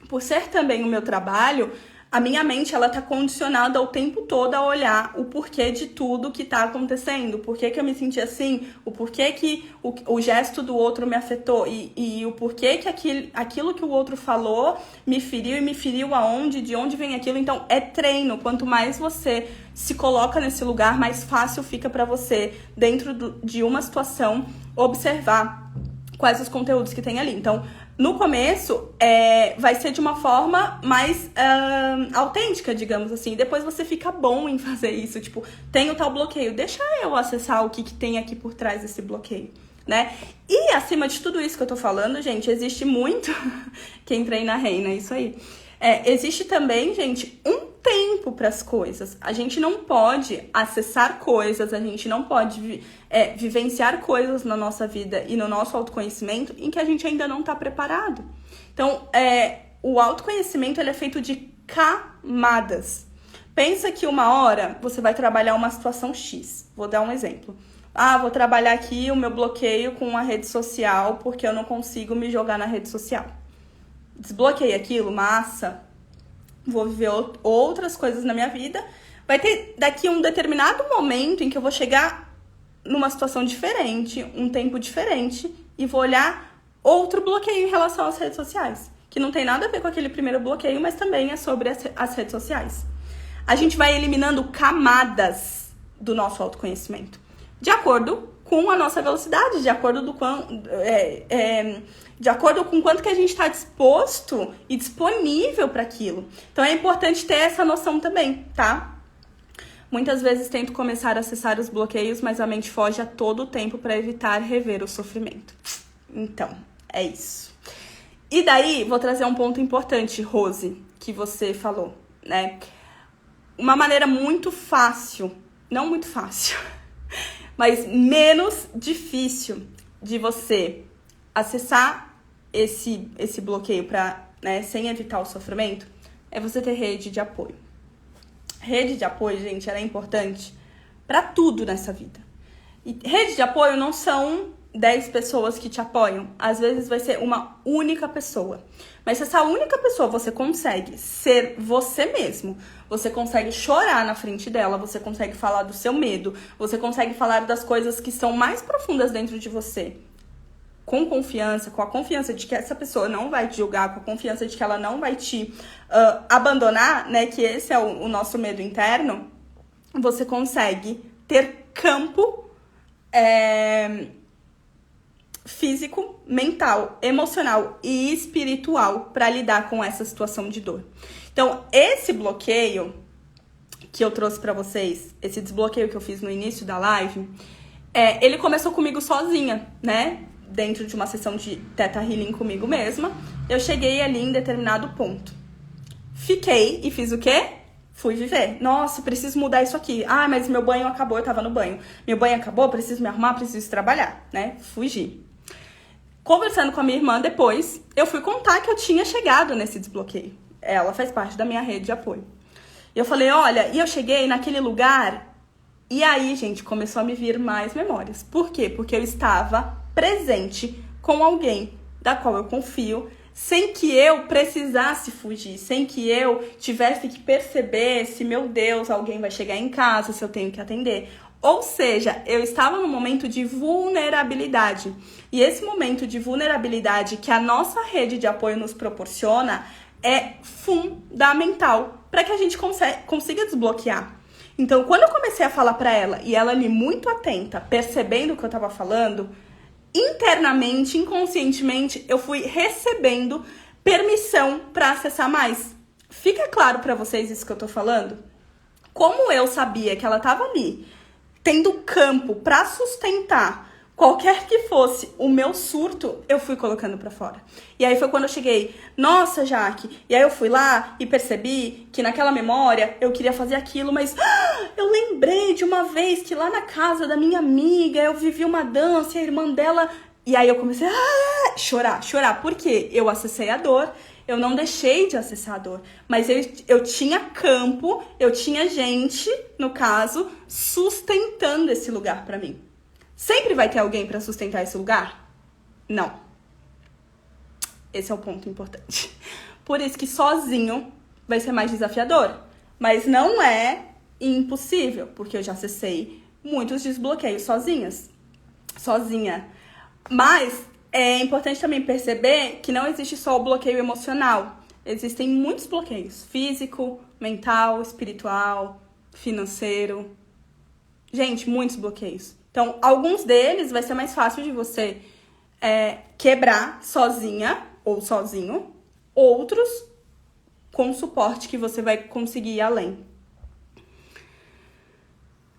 por ser também o meu trabalho, a minha mente, ela tá condicionada o tempo todo a olhar o porquê de tudo que tá acontecendo, o porquê que eu me senti assim, o porquê que o gesto do outro me afetou e o porquê que aquilo que o outro falou me feriu e me feriu aonde, de onde vem aquilo. Então, é treino. Quanto mais você se coloca nesse lugar, mais fácil fica pra você, dentro de uma situação, observar quais os conteúdos que tem ali. Então, no começo, vai ser de uma forma mais autêntica, digamos assim. Depois você fica bom em fazer isso. Tipo, tem o tal bloqueio. Deixa eu acessar o que tem aqui por trás desse bloqueio, né? E acima de tudo isso que eu tô falando, gente, existe muito... Quem treina reina, isso aí. Existe também, gente, um tempo para as coisas. A gente não pode acessar coisas, a gente não pode vivenciar coisas na nossa vida e no nosso autoconhecimento em que a gente ainda não está preparado. Então, o autoconhecimento ele é feito de camadas. Pensa que uma hora você vai trabalhar uma situação X. Vou dar um exemplo. Vou trabalhar aqui o meu bloqueio com a rede social porque eu não consigo me jogar na rede social. Desbloqueei aquilo, massa, vou viver outras coisas na minha vida. Vai ter daqui um determinado momento em que eu vou chegar numa situação diferente, um tempo diferente, e vou olhar outro bloqueio em relação às redes sociais, que não tem nada a ver com aquele primeiro bloqueio, mas também é sobre as redes sociais. A gente vai eliminando camadas do nosso autoconhecimento, de acordo com a nossa velocidade, de acordo com quanto que a gente está disposto e disponível para aquilo. Então, é importante ter essa noção também, tá? Muitas vezes tento começar a acessar os bloqueios, mas a mente foge a todo tempo para evitar rever o sofrimento. Então, é isso. E daí, vou trazer um ponto importante, Rose, que você falou, né? Uma maneira muito fácil, não muito fácil, mas menos difícil de você acessar esse bloqueio para, né, sem evitar o sofrimento, é você ter rede de apoio. Rede de apoio, gente, ela é importante para tudo nessa vida. E rede de apoio não são 10 pessoas que te apoiam. Às vezes vai ser uma única pessoa. Mas se essa única pessoa você consegue ser você mesmo, você consegue chorar na frente dela, você consegue falar do seu medo, você consegue falar das coisas que são mais profundas dentro de você, com confiança, com a confiança de que essa pessoa não vai te julgar, com a confiança de que ela não vai te abandonar, né? Que esse é o nosso medo interno. Você consegue ter campo físico, mental, emocional e espiritual para lidar com essa situação de dor. Então, esse bloqueio que eu trouxe para vocês, esse desbloqueio que eu fiz no início da live, ele começou comigo sozinha, né? Dentro de uma sessão de Theta Healing comigo mesma. Eu cheguei ali em determinado ponto. Fiquei e fiz o quê? Fui viver. Nossa, preciso mudar isso aqui. Mas meu banho acabou, eu tava no banho. Meu banho acabou, preciso me arrumar, preciso trabalhar, né? Fugi. Conversando com a minha irmã depois, eu fui contar que eu tinha chegado nesse desbloqueio. Ela faz parte da minha rede de apoio. E eu falei, olha, e eu cheguei naquele lugar, e aí, gente, começou a me vir mais memórias. Por quê? Porque eu estava presente com alguém da qual eu confio, sem que eu precisasse fugir, sem que eu tivesse que perceber se, meu Deus, alguém vai chegar em casa, se eu tenho que atender. Ou seja, eu estava num momento de vulnerabilidade. E esse momento de vulnerabilidade que a nossa rede de apoio nos proporciona é fundamental para que a gente consiga desbloquear. Então, quando eu comecei a falar para ela, e ela ali muito atenta, percebendo o que eu estava falando, internamente, inconscientemente, eu fui recebendo permissão para acessar mais. Fica claro para vocês isso que eu tô falando? Como eu sabia que ela estava ali, tendo campo para sustentar Qualquer que fosse o meu surto, eu fui colocando pra fora. E aí foi quando eu cheguei, nossa, Jaque. E aí eu fui lá e percebi que naquela memória eu queria fazer aquilo, mas eu lembrei de uma vez que lá na casa da minha amiga eu vivi uma dança e a irmã dela... E aí eu comecei a chorar. Por quê? Eu acessei a dor, eu não deixei de acessar a dor. Mas eu tinha campo, eu tinha gente, no caso, sustentando esse lugar pra mim. Sempre vai ter alguém para sustentar esse lugar? Não. Esse é o ponto importante. Por isso que sozinho vai ser mais desafiador. Mas não é impossível, porque eu já acessei muitos desbloqueios sozinha. Mas é importante também perceber que não existe só o bloqueio emocional. Existem muitos bloqueios. Físico, mental, espiritual, financeiro. Gente, muitos bloqueios. Então, alguns deles vai ser mais fácil de você quebrar sozinha ou sozinho. Outros, com suporte que você vai conseguir ir além.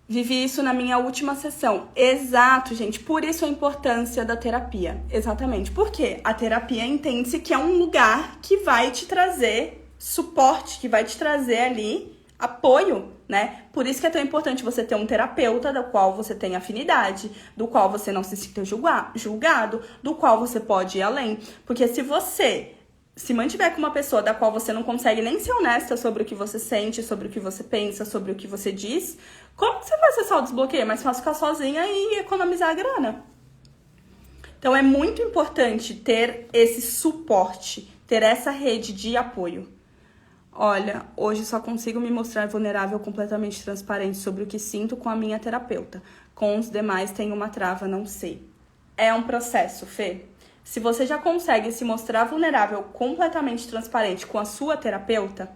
Vivi isso na minha última sessão. Exato, gente. Por isso a importância da terapia. Exatamente. Por quê? A terapia entende-se que é um lugar que vai te trazer suporte, que vai te trazer ali apoio, né? Por isso que é tão importante você ter um terapeuta do qual você tem afinidade, do qual você não se sinta julgado, do qual você pode ir além. Porque se você se mantiver com uma pessoa da qual você não consegue nem ser honesta sobre o que você sente, sobre o que você pensa, sobre o que você diz, como que você vai acessar o desbloqueio? É mais fácil ficar sozinha e economizar a grana. Então é muito importante ter esse suporte, ter essa rede de apoio. Olha, hoje só consigo me mostrar vulnerável, completamente transparente sobre o que sinto com a minha terapeuta. Com os demais tenho uma trava, não sei. É um processo, Fê. Se você já consegue se mostrar vulnerável, completamente transparente com a sua terapeuta,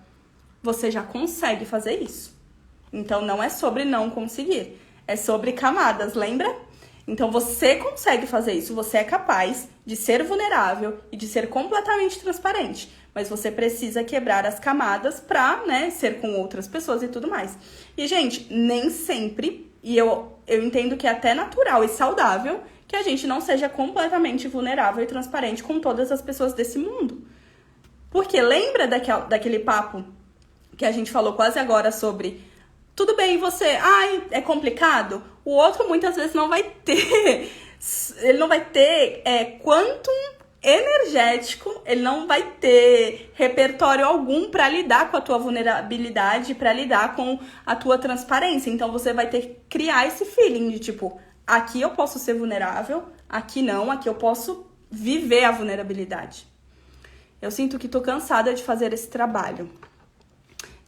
você já consegue fazer isso. Então não é sobre não conseguir, é sobre camadas, lembra? Então você consegue fazer isso, você é capaz de ser vulnerável e de ser completamente transparente. Mas você precisa quebrar as camadas pra, né, ser com outras pessoas e tudo mais. E, gente, nem sempre, e eu entendo que é até natural e saudável, que a gente não seja completamente vulnerável e transparente com todas as pessoas desse mundo. Porque lembra daquele papo que a gente falou quase agora sobre tudo bem você, é complicado? O outro muitas vezes não vai ter, ele não vai ter quantum energético, ele não vai ter repertório algum para lidar com a tua vulnerabilidade, para lidar com a tua transparência. Então você vai ter que criar esse feeling de tipo, aqui eu posso ser vulnerável, aqui não, aqui eu posso viver a vulnerabilidade. Eu sinto que tô cansada de fazer esse trabalho,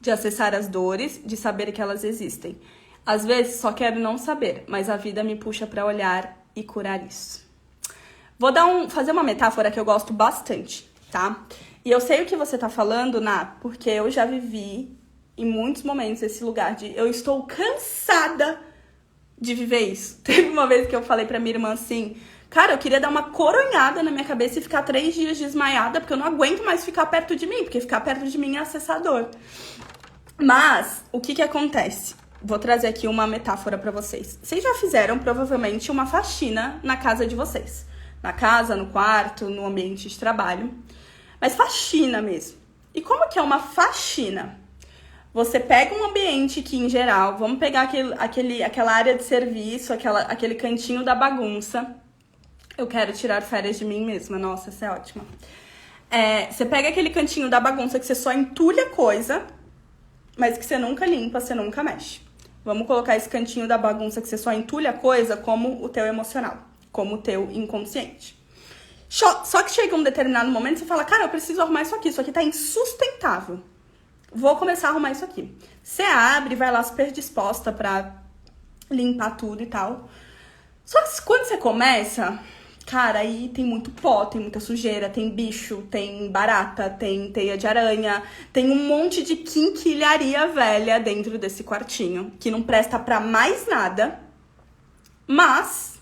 de acessar as dores, de saber que elas existem. Às vezes só quero não saber, mas a vida me puxa para olhar e curar isso. Vou fazer uma metáfora que eu gosto bastante, tá? E eu sei o que você tá falando, Ná, porque eu já vivi em muitos momentos esse lugar de eu estou cansada de viver isso. Teve uma vez que eu falei pra minha irmã assim, cara, eu queria dar uma coronhada na minha cabeça e ficar 3 dias desmaiada, porque eu não aguento mais ficar perto de mim, porque ficar perto de mim é assessador. Mas, o que acontece? Vou trazer aqui uma metáfora pra vocês. Vocês já fizeram, provavelmente, uma faxina na casa de vocês. Na casa, no quarto, no ambiente de trabalho. Mas faxina mesmo. E como que é uma faxina? Você pega um ambiente que, em geral, vamos pegar aquela área de serviço, aquele cantinho da bagunça. Eu quero tirar férias de mim mesma. Nossa, essa é ótima. Você pega aquele cantinho da bagunça que você só entulha coisa, mas que você nunca limpa, você nunca mexe. Vamos colocar esse cantinho da bagunça que você só entulha coisa como o teu emocional, como o teu inconsciente. Só que chega um determinado momento e você fala, cara, eu preciso arrumar isso aqui tá insustentável. Vou começar a arrumar isso aqui. Você abre, vai lá super disposta pra limpar tudo e tal. Só que quando você começa, cara, aí tem muito pó, tem muita sujeira, tem bicho, tem barata, tem teia de aranha, tem um monte de quinquilharia velha dentro desse quartinho, que não presta pra mais nada, mas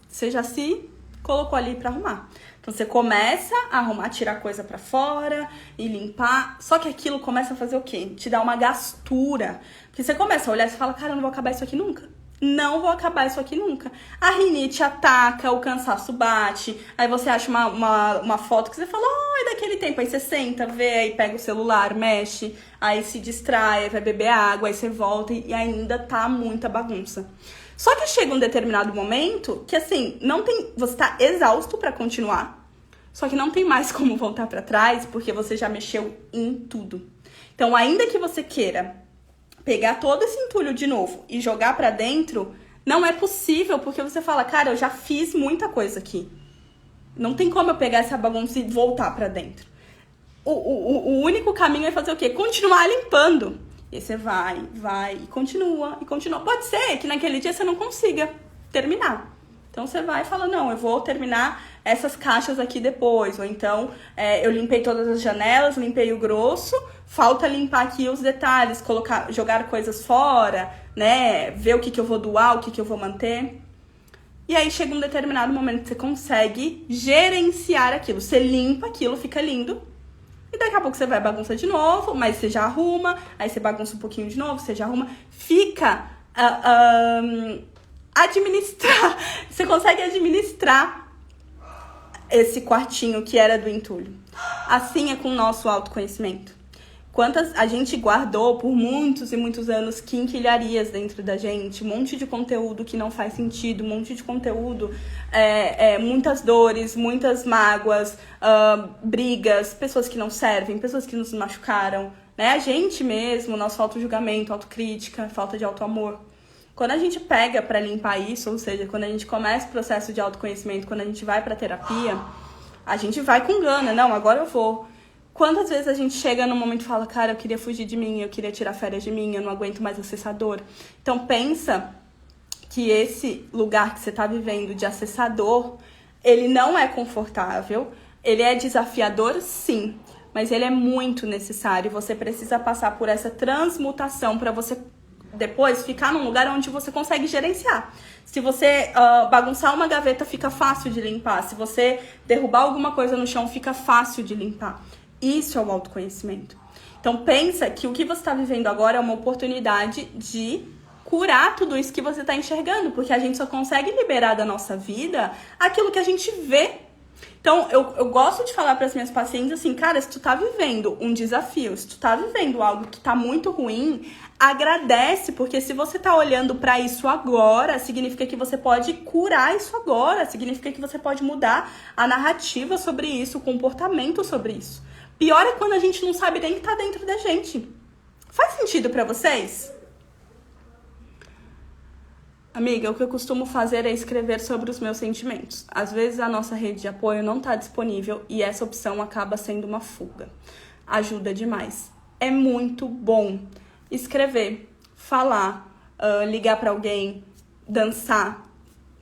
você já se colocou ali pra arrumar. Então você começa a arrumar, tirar coisa pra fora e limpar, só que aquilo começa a fazer o quê? Te dá uma gastura. Porque você começa a olhar e fala, cara, eu não vou acabar isso aqui nunca. não vou acabar isso aqui nunca. A rinite ataca, o cansaço bate, aí você acha uma foto que você fala, é daquele tempo, aí você senta, vê, aí pega o celular, mexe, aí se distrai, vai beber água, aí você volta e ainda tá muita bagunça. Só que chega um determinado momento que, assim, não tem, você tá exausto pra continuar, só que não tem mais como voltar pra trás, porque você já mexeu em tudo. Então, ainda que você queira pegar todo esse entulho de novo e jogar pra dentro, não é possível, porque você fala, cara, eu já fiz muita coisa aqui. Não tem como eu pegar essa bagunça e voltar pra dentro. O único caminho é fazer o quê? Continuar limpando. E aí você vai e continua. Pode ser que naquele dia você não consiga terminar. Então você vai e fala, não, eu vou terminar essas caixas aqui depois. Ou então, eu limpei todas as janelas, limpei o grosso, falta limpar aqui os detalhes, jogar coisas fora, né? Ver o que eu vou doar, o que eu vou manter. E aí chega um determinado momento que você consegue gerenciar aquilo. Você limpa aquilo, fica lindo. E daqui a pouco você vai bagunça de novo, mas você já arruma. Aí você bagunça um pouquinho de novo, você já arruma. Fica... administrar. Você consegue administrar esse quartinho que era do entulho. Assim é com o nosso autoconhecimento. Quantas a gente guardou por muitos e muitos anos quinquilharias dentro da gente, um monte de conteúdo que não faz sentido, um monte de conteúdo, muitas dores, muitas mágoas, brigas, pessoas que não servem, pessoas que nos machucaram, né? A gente mesmo, nosso auto-julgamento, autocrítica, falta de auto-amor. Quando a gente pega pra limpar isso, ou seja, quando a gente começa o processo de autoconhecimento, quando a gente vai pra terapia, a gente vai com gana, não, agora eu vou. Quantas vezes a gente chega num momento e fala, cara, eu queria fugir de mim, eu queria tirar férias de mim, eu não aguento mais acessador. Então pensa que esse lugar que você tá vivendo de acessador, ele não é confortável, ele é desafiador, sim, mas ele é muito necessário. Você precisa passar por essa transmutação para você depois ficar num lugar onde você consegue gerenciar. Se você bagunçar uma gaveta, fica fácil de limpar. Se você derrubar alguma coisa no chão, fica fácil de limpar. Isso é o autoconhecimento. Então pensa que o que você está vivendo agora é uma oportunidade de curar tudo isso que você está enxergando, porque a gente só consegue liberar da nossa vida aquilo que a gente vê. Então, eu gosto de falar para as minhas pacientes assim, cara, se tu tá vivendo um desafio, se tu tá vivendo algo que tá muito ruim, agradece, porque se você tá olhando para isso agora, significa que você pode curar isso agora, significa que você pode mudar a narrativa sobre isso, o comportamento sobre isso. Pior é quando a gente não sabe nem que tá dentro da gente. Faz sentido para vocês? Amiga, o que eu costumo fazer é escrever sobre os meus sentimentos. Às vezes a nossa rede de apoio não está disponível e essa opção acaba sendo uma fuga. Ajuda demais. É muito bom escrever, falar, ligar para alguém, dançar,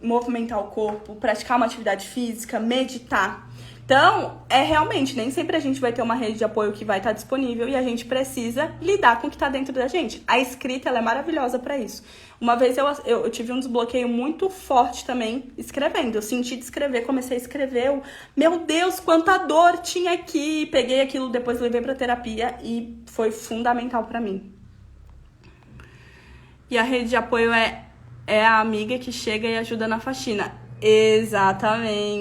movimentar o corpo, praticar uma atividade física, meditar. Então, realmente, nem sempre a gente vai ter uma rede de apoio que vai estar disponível e a gente precisa lidar com o que está dentro da gente. A escrita, ela é maravilhosa para isso. Uma vez eu tive um desbloqueio muito forte também escrevendo. Eu senti de escrever, comecei a escrever. Meu Deus, quanta dor tinha aqui! Peguei aquilo, depois levei para terapia e foi fundamental para mim. E a rede de apoio é a amiga que chega e ajuda na faxina. Exatamente.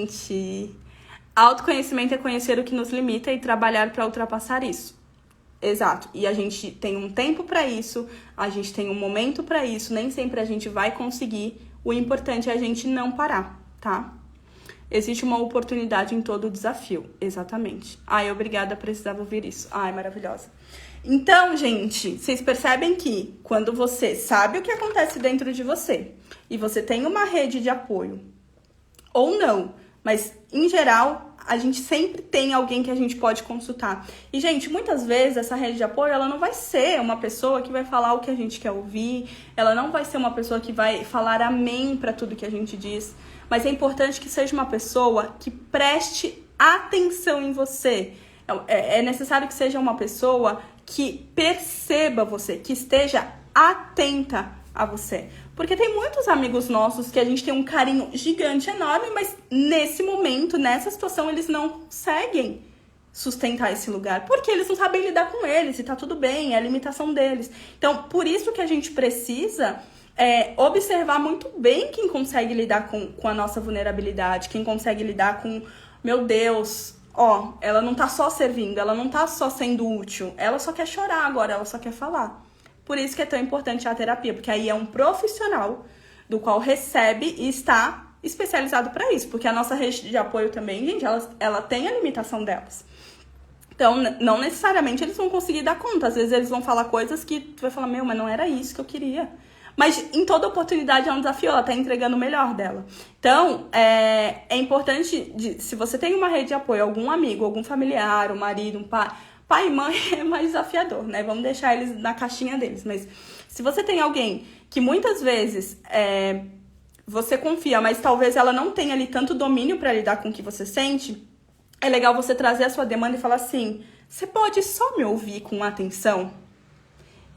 Autoconhecimento é conhecer o que nos limita e trabalhar para ultrapassar isso. Exato. E a gente tem um tempo para isso, a gente tem um momento para isso, nem sempre a gente vai conseguir. O importante é a gente não parar, tá? Existe uma oportunidade em todo o desafio. Exatamente. Ai, obrigada, precisava ouvir isso. Ai, maravilhosa. Então, gente, vocês percebem que quando você sabe o que acontece dentro de você e você tem uma rede de apoio, ou não, mas, em geral, a gente sempre tem alguém que a gente pode consultar. E, gente, muitas vezes essa rede de apoio, ela não vai ser uma pessoa que vai falar o que a gente quer ouvir, ela não vai ser uma pessoa que vai falar amém para tudo que a gente diz, mas é importante que seja uma pessoa que preste atenção em você. É necessário que seja uma pessoa que perceba você, que esteja atenta a você. Porque tem muitos amigos nossos que a gente tem um carinho gigante, enorme, mas nesse momento, nessa situação, eles não conseguem sustentar esse lugar. Porque eles não sabem lidar com eles e tá tudo bem, é a limitação deles. Então, por isso que a gente precisa observar muito bem quem consegue lidar com a nossa vulnerabilidade, quem consegue lidar com, meu Deus, ó, ela não tá só servindo, ela não tá só sendo útil, ela só quer chorar agora, ela só quer falar. Por isso que é tão importante a terapia, porque aí é um profissional do qual recebe e está especializado para isso, porque a nossa rede de apoio também, gente, ela tem a limitação delas. Então, não necessariamente eles vão conseguir dar conta. Às vezes eles vão falar coisas que tu vai falar, meu, mas não era isso que eu queria. Mas em toda oportunidade é um desafio, ela tá entregando o melhor dela. Então, é importante, se você tem uma rede de apoio, algum amigo, algum familiar, um marido, um pai... Pai e mãe é mais desafiador, né? Vamos deixar eles na caixinha deles. Mas se você tem alguém que muitas vezes você confia, mas talvez ela não tenha ali tanto domínio para lidar com o que você sente, é legal você trazer a sua demanda e falar assim, você pode só me ouvir com atenção?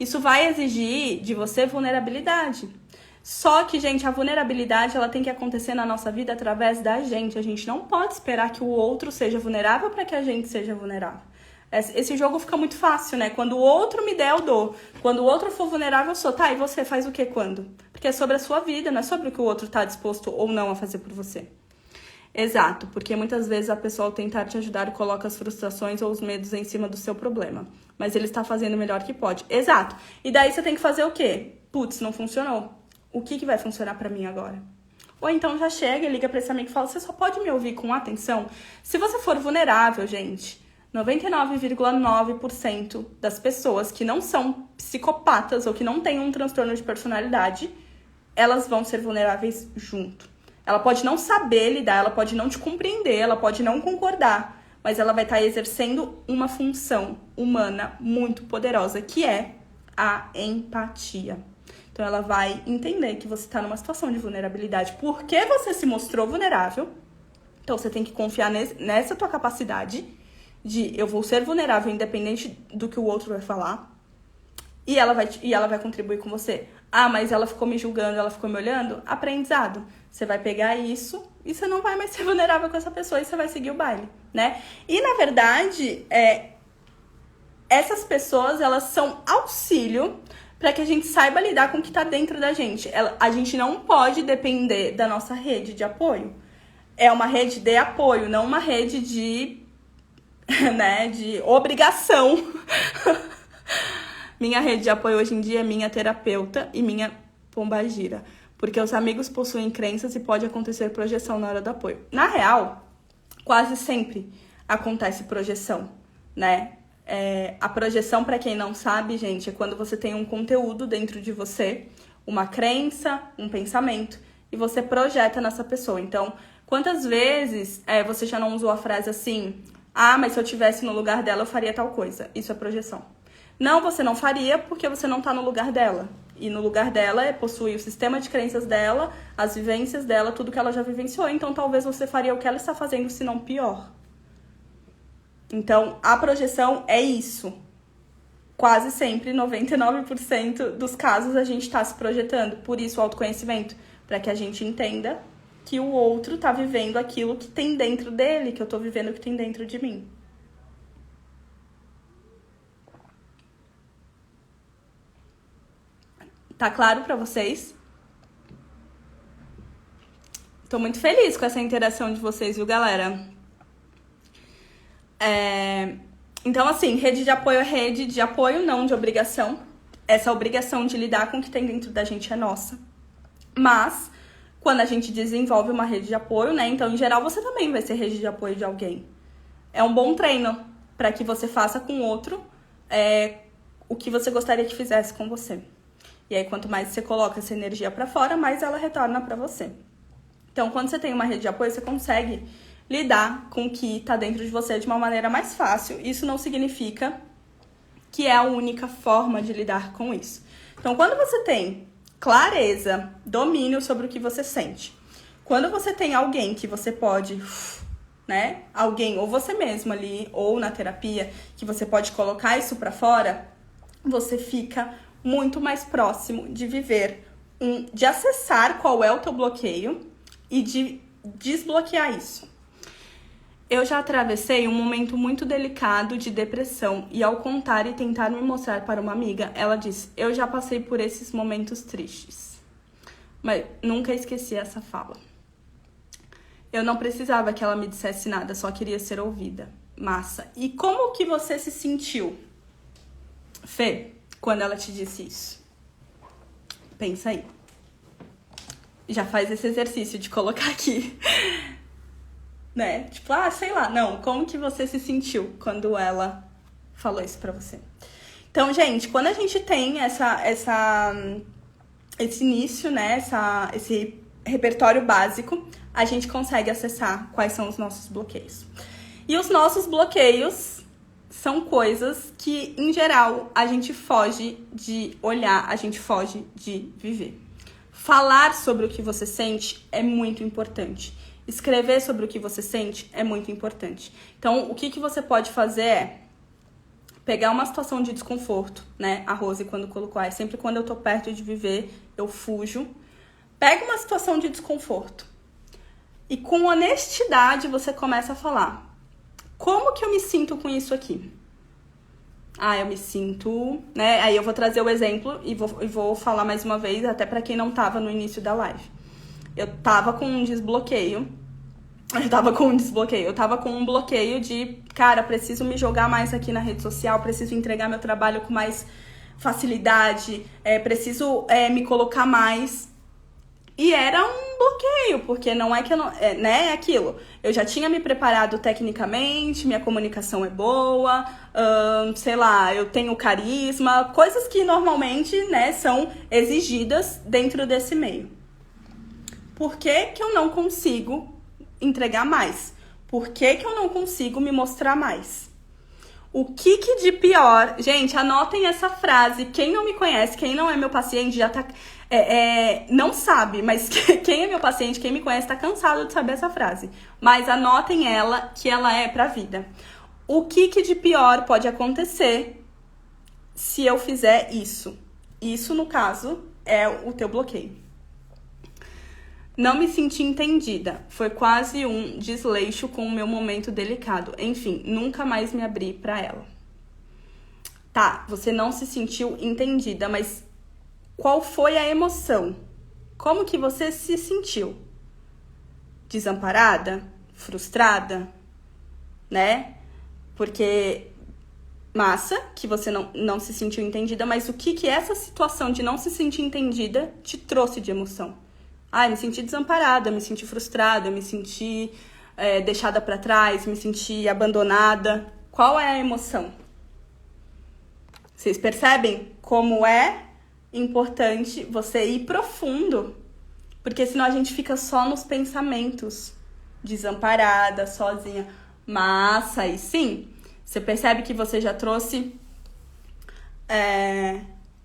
Isso vai exigir de você vulnerabilidade. Só que, gente, a vulnerabilidade ela tem que acontecer na nossa vida através da gente. A gente não pode esperar que o outro seja vulnerável para que a gente seja vulnerável. Esse jogo fica muito fácil, né? Quando o outro me der, eu dou. Quando o outro for vulnerável, eu sou. Tá, e você faz o que quando? Porque é sobre a sua vida, não é sobre o que o outro tá disposto ou não a fazer por você. Exato, porque muitas vezes a pessoa ao tentar te ajudar coloca as frustrações ou os medos em cima do seu problema. Mas ele está fazendo o melhor que pode. Exato. E daí você tem que fazer o quê? Putz, não funcionou. O que vai funcionar pra mim agora? Ou então já chega e liga pra esse amigo e fala, você só pode me ouvir com atenção? Se você for vulnerável, gente, 99,9% das pessoas que não são psicopatas ou que não têm um transtorno de personalidade, elas vão ser vulneráveis junto. Ela pode não saber lidar, ela pode não te compreender, ela pode não concordar, mas ela vai estar exercendo uma função humana muito poderosa, que é a empatia. Então ela vai entender que você está numa situação de vulnerabilidade porque você se mostrou vulnerável. Então você tem que confiar nessa tua capacidade de eu vou ser vulnerável independente do que o outro vai falar. E ela vai contribuir com você. Ah, mas ela ficou me julgando, ela ficou me olhando. Aprendizado. Você vai pegar isso e você não vai mais ser vulnerável com essa pessoa e você vai seguir o baile, né? E, na verdade, essas pessoas, elas são auxílio para que a gente saiba lidar com o que tá dentro da gente. A gente não pode depender da nossa rede de apoio. É uma rede de apoio, não uma rede de, né, de obrigação. Minha rede de apoio hoje em dia é minha terapeuta e minha pombagira. Porque os amigos possuem crenças e pode acontecer projeção na hora do apoio. Na real, quase sempre acontece projeção, né? A projeção, para quem não sabe, gente, é quando você tem um conteúdo dentro de você, uma crença, um pensamento, e você projeta nessa pessoa. Então, quantas vezes você já não usou a frase assim, ah, mas se eu estivesse no lugar dela, eu faria tal coisa. Isso é projeção. Não, você não faria porque você não tá no lugar dela. E no lugar dela possui o sistema de crenças dela, as vivências dela, tudo que ela já vivenciou. Então, talvez você faria o que ela está fazendo, se não pior. Então, a projeção é isso. Quase sempre, 99% dos casos, a gente está se projetando. Por isso, o autoconhecimento. Para que a gente entenda que o outro está vivendo aquilo que tem dentro dele, que eu estou vivendo o que tem dentro de mim. Tá claro pra vocês? Tô muito feliz com essa interação de vocês, viu, galera? Então, assim, rede de apoio é rede de apoio, não de obrigação. Essa obrigação de lidar com o que tem dentro da gente é nossa. Mas, quando a gente desenvolve uma rede de apoio, né? Então, em geral, você também vai ser rede de apoio de alguém. É um bom treino para que você faça com o outro o que você gostaria que fizesse com você. E aí, quanto mais você coloca essa energia pra fora, mais ela retorna pra você. Então, quando você tem uma rede de apoio, você consegue lidar com o que tá dentro de você de uma maneira mais fácil. Isso não significa que é a única forma de lidar com isso. Então, quando você tem clareza, domínio sobre o que você sente, quando você tem alguém que você pode, né? Alguém, ou você mesmo ali, ou na terapia, que você pode colocar isso pra fora, você fica muito mais próximo de viver, de acessar qual é o teu bloqueio e de desbloquear isso. Eu já atravessei um momento muito delicado de depressão e ao contar e tentar me mostrar para uma amiga, ela disse, eu já passei por esses momentos tristes. Mas nunca esqueci essa fala. Eu não precisava que ela me dissesse nada, só queria ser ouvida. Massa. E como que você se sentiu, Fê, quando ela te disse isso? Pensa aí. Já faz esse exercício de colocar aqui. Né? Tipo, sei lá. Não, como que você se sentiu quando ela falou isso pra você? Então, gente, quando a gente tem esse início, né? Esse repertório básico, a gente consegue acessar quais são os nossos bloqueios. E os nossos bloqueios são coisas que, em geral, a gente foge de olhar, a gente foge de viver. Falar sobre o que você sente é muito importante. Escrever sobre o que você sente é muito importante. Então, o que você pode fazer é pegar uma situação de desconforto, né? A Rose, quando colocou, sempre quando eu tô perto de viver, eu fujo. Pega uma situação de desconforto. E com honestidade, você começa a falar. Como que eu me sinto com isso aqui? Eu me sinto, né? Aí eu vou trazer o exemplo e vou falar mais uma vez, até pra quem não tava no início da live. Eu tava com um desbloqueio. Eu tava com um bloqueio de, cara, preciso me jogar mais aqui na rede social, preciso entregar meu trabalho com mais facilidade, preciso me colocar mais. E era um bloqueio, porque não é que eu não... né, é aquilo. Eu já tinha me preparado tecnicamente, minha comunicação é boa, sei lá, eu tenho carisma, coisas que normalmente, né, são exigidas dentro desse meio. Por que que eu não consigo entregar mais? Por que que eu não consigo me mostrar mais? O que de pior... Gente, anotem essa frase. Quem não me conhece, quem não é meu paciente, já tá... não sabe, mas quem é meu paciente, quem me conhece, tá cansado de saber essa frase. Mas anotem ela, que ela é pra vida. O que de pior pode acontecer se eu fizer isso? Isso, no caso, é o teu bloqueio. Não me senti entendida. Foi quase um desleixo com o meu momento delicado. Enfim, nunca mais me abri pra ela. Tá, você não se sentiu entendida, mas qual foi a emoção? Como que você se sentiu? Desamparada? Frustrada? Né? Porque massa que você não se sentiu entendida, mas o que essa situação de não se sentir entendida te trouxe de emoção? Eu me senti desamparada, me senti frustrada, me senti deixada pra trás, me senti abandonada. Qual é a emoção? Vocês percebem como é importante você ir profundo? Porque senão a gente fica só nos pensamentos, desamparada, sozinha. Mas aí sim, você percebe que você já trouxe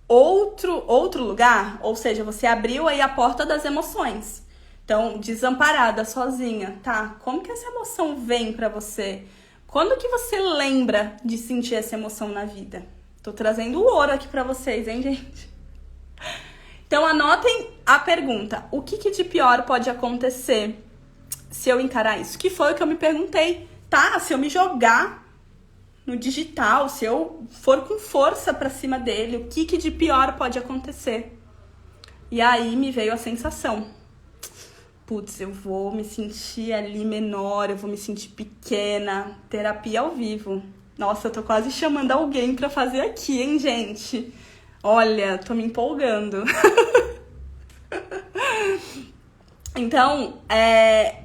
outro lugar, ou seja, você abriu aí a porta das emoções. Então, desamparada, sozinha, tá? Como que essa emoção vem pra você? Quando que você lembra de sentir essa emoção na vida? Tô trazendo o ouro aqui pra vocês, hein, gente? Então, anotem a pergunta. O que de pior pode acontecer se eu encarar isso? Que foi o que eu me perguntei, tá? Se eu me jogar no digital, se eu for com força pra cima dele, o que de pior pode acontecer? E aí me veio a sensação. Putz, eu vou me sentir ali menor, eu vou me sentir pequena. Terapia ao vivo. Nossa, eu tô quase chamando alguém pra fazer aqui, hein, gente? Olha, tô me empolgando. Então,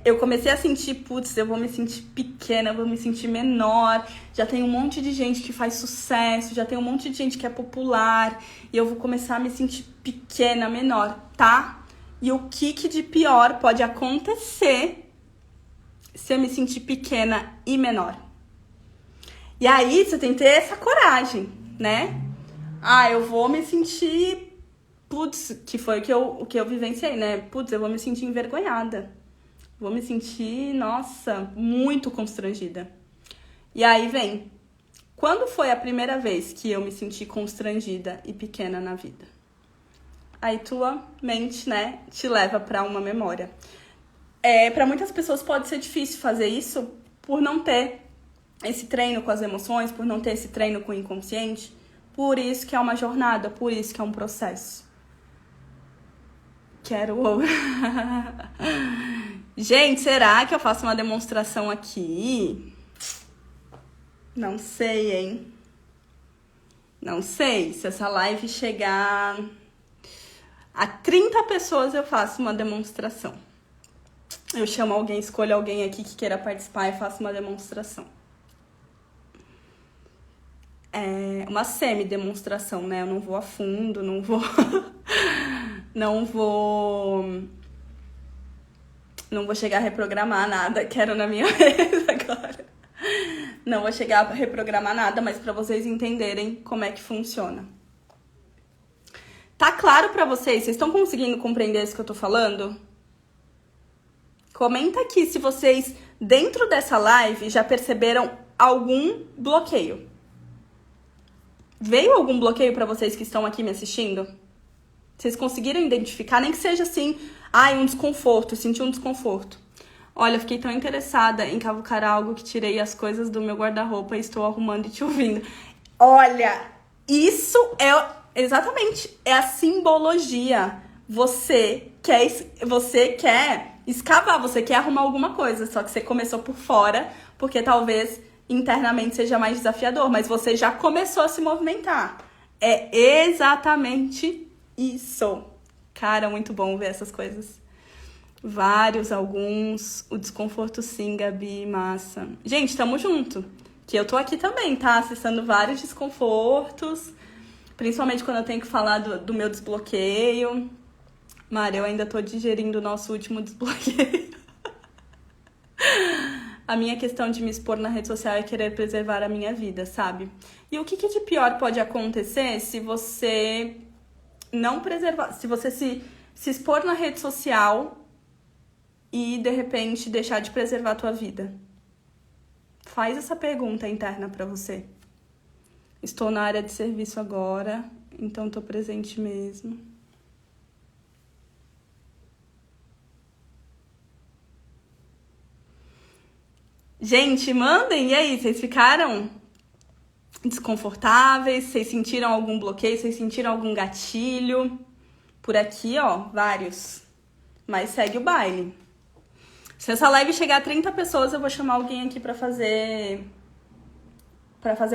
eu comecei a sentir, putz, eu vou me sentir pequena, eu vou me sentir menor. Já tem um monte de gente que faz sucesso, já tem um monte de gente que é popular. E eu vou começar a me sentir pequena, menor, tá? E o que de pior pode acontecer se eu me sentir pequena e menor? E aí, você tem que ter essa coragem, né? Eu vou me sentir... Putz, que foi o que eu vivenciei, né? Putz, eu vou me sentir envergonhada. Vou me sentir, nossa, muito constrangida. E aí vem, quando foi a primeira vez que eu me senti constrangida e pequena na vida? Aí tua mente, né, te leva pra uma memória. Pra muitas pessoas pode ser difícil fazer isso por não ter esse treino com as emoções, por não ter esse treino com o inconsciente. Por isso que é uma jornada, por isso que é um processo. Quero ouro. Gente, será que eu faço uma demonstração aqui? Não sei, hein? Não sei. Se essa live chegar a 30 pessoas, eu faço uma demonstração. Eu chamo alguém, escolho alguém aqui que queira participar e faço uma demonstração. É uma semi-demonstração, né? Eu não vou a fundo, não vou... Não vou chegar a reprogramar nada. Quero na minha vez agora. Não vou chegar a reprogramar nada, mas para vocês entenderem como é que funciona. Tá claro pra vocês? Vocês estão conseguindo compreender isso que eu tô falando? Comenta aqui se vocês, dentro dessa live, já perceberam algum bloqueio. Veio algum bloqueio pra vocês que estão aqui me assistindo? Vocês conseguiram identificar? Nem que seja assim, um desconforto, senti um desconforto. Olha, eu fiquei tão interessada em cavucar algo que tirei as coisas do meu guarda-roupa e estou arrumando e te ouvindo. Olha, isso é exatamente, é a simbologia. Você quer escavar, você quer arrumar alguma coisa, só que você começou por fora, porque talvez internamente seja mais desafiador, mas você já começou a se movimentar. É exatamente isso. Cara, muito bom ver essas coisas. Vários, alguns. O desconforto sim, Gabi, massa. Gente, tamo junto. Que eu tô aqui também, tá? Acessando vários desconfortos. Principalmente quando eu tenho que falar do meu desbloqueio. Mari, eu ainda tô digerindo o nosso último desbloqueio. A minha questão de me expor na rede social é querer preservar a minha vida, sabe? E o que de pior pode acontecer se você não preservar... Se você se expor na rede social e, de repente, deixar de preservar a tua vida? Faz essa pergunta interna pra você. Estou na área de serviço agora, então tô presente mesmo. Gente, mandem! E aí, vocês ficaram desconfortáveis? Vocês sentiram algum bloqueio? Vocês sentiram algum gatilho? Por aqui, ó, vários. Mas segue o baile. Se essa live chegar a 30 pessoas, eu vou chamar alguém aqui pra fazer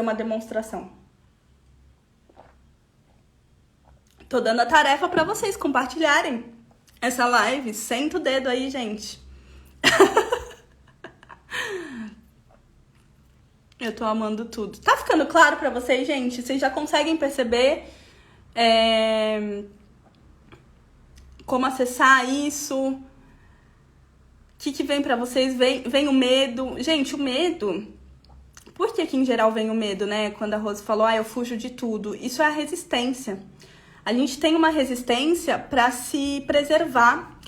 uma demonstração. Tô dando a tarefa pra vocês compartilharem essa live. Senta o dedo aí, gente. Eu tô amando tudo. Tá ficando claro pra vocês, gente? Vocês já conseguem perceber como acessar isso? O que vem pra vocês? Vem o medo. Gente, o medo... Por que em geral vem o medo, né? Quando a Rose falou, eu fujo de tudo. Isso é a resistência. A gente tem uma resistência pra se preservar.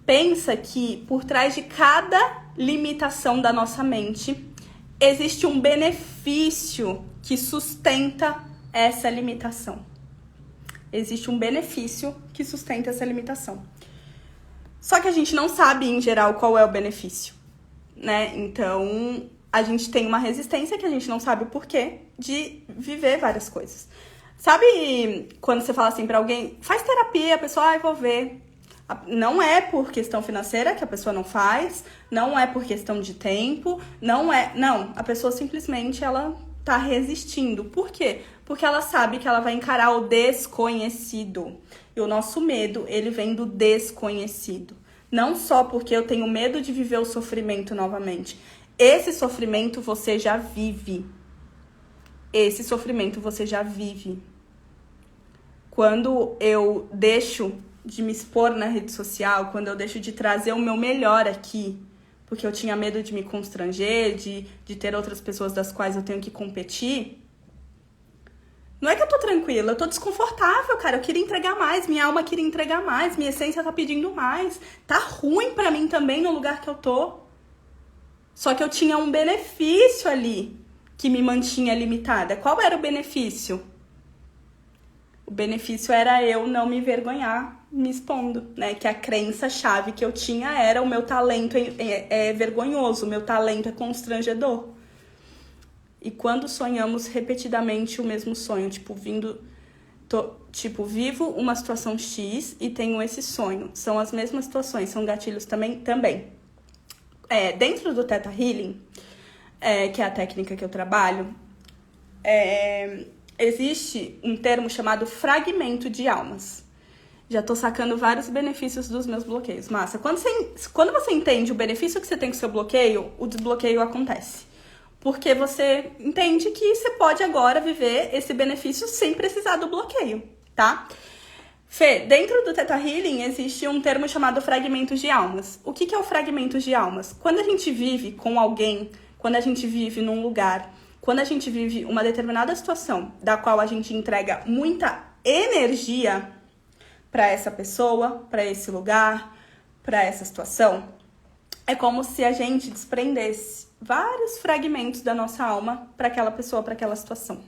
Pensa que por trás de cada limitação da nossa mente, existe um benefício que sustenta essa limitação. Existe um benefício que sustenta essa limitação. Só que a gente não sabe, em geral, qual é o benefício, né? Então, a gente tem uma resistência que a gente não sabe o porquê de viver várias coisas. Sabe quando você fala assim pra alguém, faz terapia, a pessoa, vou ver. Não é por questão financeira que a pessoa não faz, não é por questão de tempo, não, a pessoa simplesmente ela tá resistindo. Por quê? Porque ela sabe que ela vai encarar o desconhecido. E o nosso medo, ele vem do desconhecido. Não só porque eu tenho medo de viver o sofrimento novamente. Esse sofrimento você já vive. Esse sofrimento você já vive. Quando eu deixo de me expor na rede social, quando eu deixo de trazer o meu melhor aqui, porque eu tinha medo de me constranger, de ter outras pessoas das quais eu tenho que competir, não é que eu tô tranquila, eu tô desconfortável, cara, eu queria entregar mais, minha alma queria entregar mais, minha essência tá pedindo mais, tá ruim pra mim também no lugar que eu tô. Só que eu tinha um benefício ali que me mantinha limitada. Qual era o benefício? O benefício era eu não me envergonhar me expondo, né? Que a crença-chave que eu tinha era o meu talento é vergonhoso, o meu talento é constrangedor. E quando sonhamos repetidamente o mesmo sonho, tipo, Tipo, vivo uma situação X e tenho esse sonho. São as mesmas situações, são gatilhos também. Dentro do Theta Healing, que é a técnica que eu trabalho, existe um termo chamado fragmento de almas. Já tô sacando vários benefícios dos meus bloqueios. Massa, quando você entende o benefício que você tem com o seu bloqueio, o desbloqueio acontece. Porque você entende que você pode agora viver esse benefício sem precisar do bloqueio, tá? Fê, dentro do Theta Healing existe um termo chamado fragmentos de almas. O que é o fragmentos de almas? Quando a gente vive com alguém, quando a gente vive num lugar, quando a gente vive uma determinada situação da qual a gente entrega muita energia para essa pessoa, para esse lugar, para essa situação, é como se a gente desprendesse vários fragmentos da nossa alma para aquela pessoa, para aquela situação.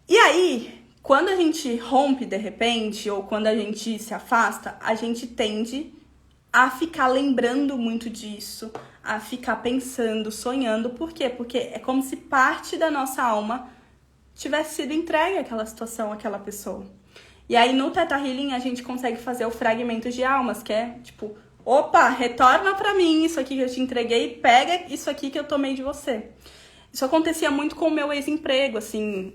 E aí, quando a gente rompe de repente, ou quando a gente se afasta, a gente tende a ficar lembrando muito disso, a ficar pensando, sonhando. Por quê? Porque é como se parte da nossa alma tivesse sido entregue àquela situação, àquela pessoa. E aí, no Theta Healing, a gente consegue fazer o fragmento de almas, que é, tipo, opa, retorna pra mim isso aqui que eu te entreguei, pega isso aqui que eu tomei de você. Isso acontecia muito com o meu ex-emprego, assim,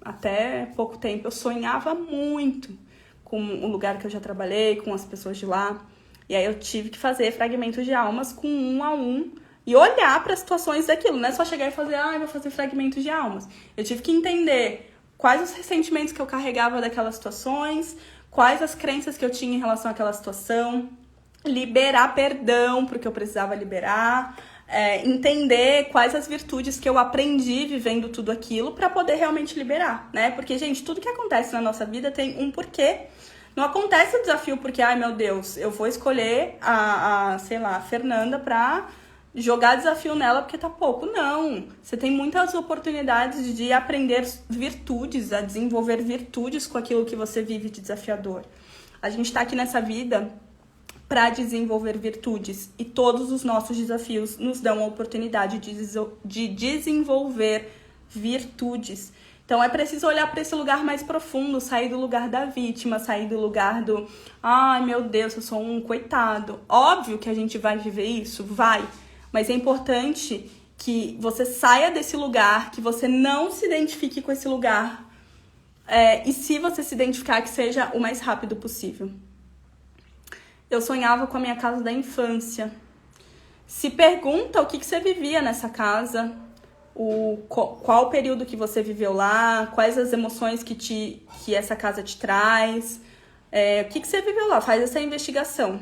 até pouco tempo. Eu sonhava muito com o lugar que eu já trabalhei, com as pessoas de lá. E aí eu tive que fazer fragmentos de almas com um a um e olhar para as situações daquilo. Não é só chegar e fazer, vou fazer fragmentos de almas. Eu tive que entender quais os ressentimentos que eu carregava daquelas situações, quais as crenças que eu tinha em relação àquela situação, liberar perdão, porque eu precisava liberar, entender quais as virtudes que eu aprendi vivendo tudo aquilo para poder realmente liberar, né? Porque, gente, tudo que acontece na nossa vida tem um porquê. Não acontece o desafio porque, ai meu Deus, eu vou escolher a Fernanda pra jogar desafio nela porque tá pouco. Não, você tem muitas oportunidades de aprender virtudes, a desenvolver virtudes com aquilo que você vive de desafiador. A gente tá aqui nessa vida para desenvolver virtudes e todos os nossos desafios nos dão a oportunidade de desenvolver virtudes. Então, é preciso olhar para esse lugar mais profundo, sair do lugar da vítima, sair do lugar do ai, meu Deus, eu sou um coitado. Óbvio que a gente vai viver isso, vai. Mas é importante que você saia desse lugar, que você não se identifique com esse lugar. E se você se identificar, que seja o mais rápido possível. Eu sonhava com a minha casa da infância. Se pergunta o que você vivia nessa casa, qual o período que você viveu lá, quais as emoções que essa casa te traz, o que você viveu lá, faz essa investigação.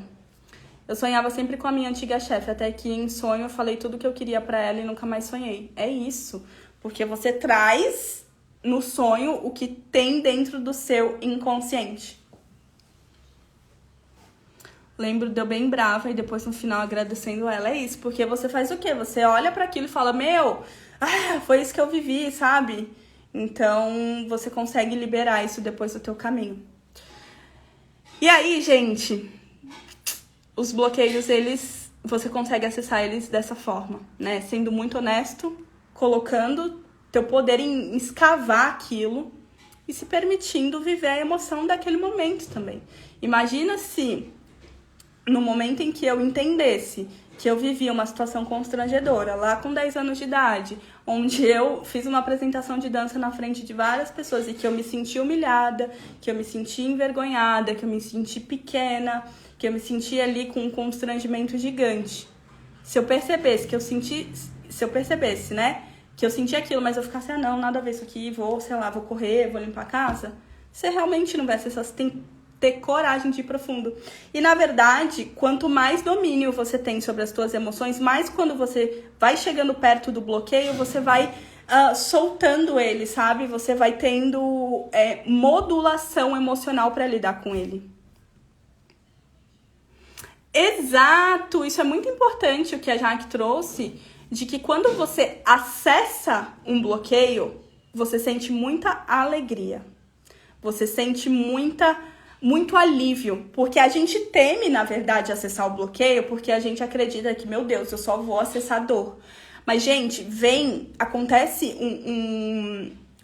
Eu sonhava sempre com a minha antiga chefe, até que em sonho eu falei tudo que eu queria pra ela e nunca mais sonhei. É isso, porque você traz no sonho o que tem dentro do seu inconsciente. Lembro de eu bem brava e depois no final agradecendo ela. É isso, porque você faz o quê? Você olha pra aquilo e fala, foi isso que eu vivi, sabe? Então, você consegue liberar isso depois do teu caminho. E aí, gente, os bloqueios, você consegue acessar eles dessa forma, né? Sendo muito honesto, colocando teu poder em escavar aquilo e se permitindo viver a emoção daquele momento também. Imagina se, no momento em que eu entendesse que eu vivia uma situação constrangedora, lá com 10 anos de idade, onde eu fiz uma apresentação de dança na frente de várias pessoas e que eu me senti humilhada, que eu me senti envergonhada, que eu me senti pequena, que eu me senti ali com um constrangimento gigante. Se eu percebesse, né, que eu senti aquilo, mas eu ficasse, não, nada a ver isso aqui, vou correr, vou limpar a casa, você realmente não vai acessar, você tem ter coragem de ir profundo. E, na verdade, quanto mais domínio você tem sobre as suas emoções, mais quando você vai chegando perto do bloqueio, você vai soltando ele, sabe? Você vai tendo modulação emocional para lidar com ele. Exato! Isso é muito importante o que a Jaque trouxe, de que quando você acessa um bloqueio, você sente muita alegria. Você sente muito alívio, porque a gente teme, na verdade, acessar o bloqueio, porque a gente acredita que, meu Deus, eu só vou acessar dor. Mas, gente, acontece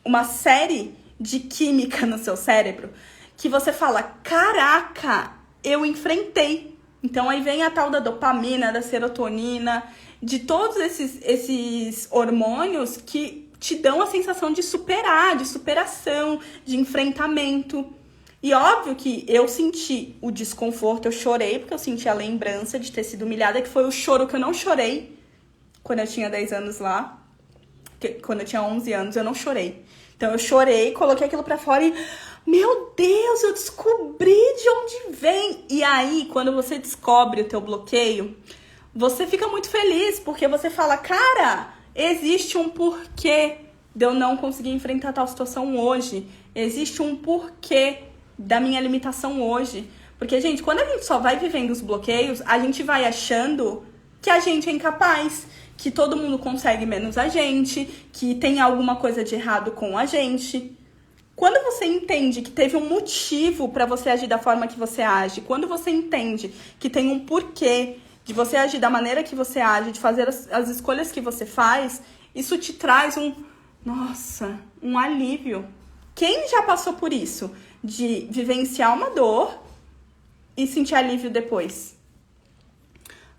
uma série de química no seu cérebro que você fala, caraca, eu enfrentei. Então aí vem a tal da dopamina, da serotonina, de todos esses hormônios que te dão a sensação de superar, de superação, de enfrentamento. E óbvio que eu senti o desconforto, eu chorei porque eu senti a lembrança de ter sido humilhada, que foi o choro que eu não chorei quando eu tinha 10 anos lá. Quando eu tinha 11 anos, eu não chorei. Então eu chorei, coloquei aquilo pra fora e... Meu Deus, eu descobri de onde vem. E aí, quando você descobre o teu bloqueio, você fica muito feliz, porque você fala, cara, existe um porquê de eu não conseguir enfrentar tal situação hoje. Existe um porquê da minha limitação hoje. Porque, gente, quando a gente só vai vivendo os bloqueios, a gente vai achando que a gente é incapaz, que todo mundo consegue menos a gente, que tem alguma coisa de errado com a gente. Quando você entende que teve um motivo para você agir da forma que você age, quando você entende que tem um porquê de você agir da maneira que você age, de fazer as escolhas que você faz, isso te traz um alívio. Quem já passou por isso? De vivenciar uma dor e sentir alívio depois?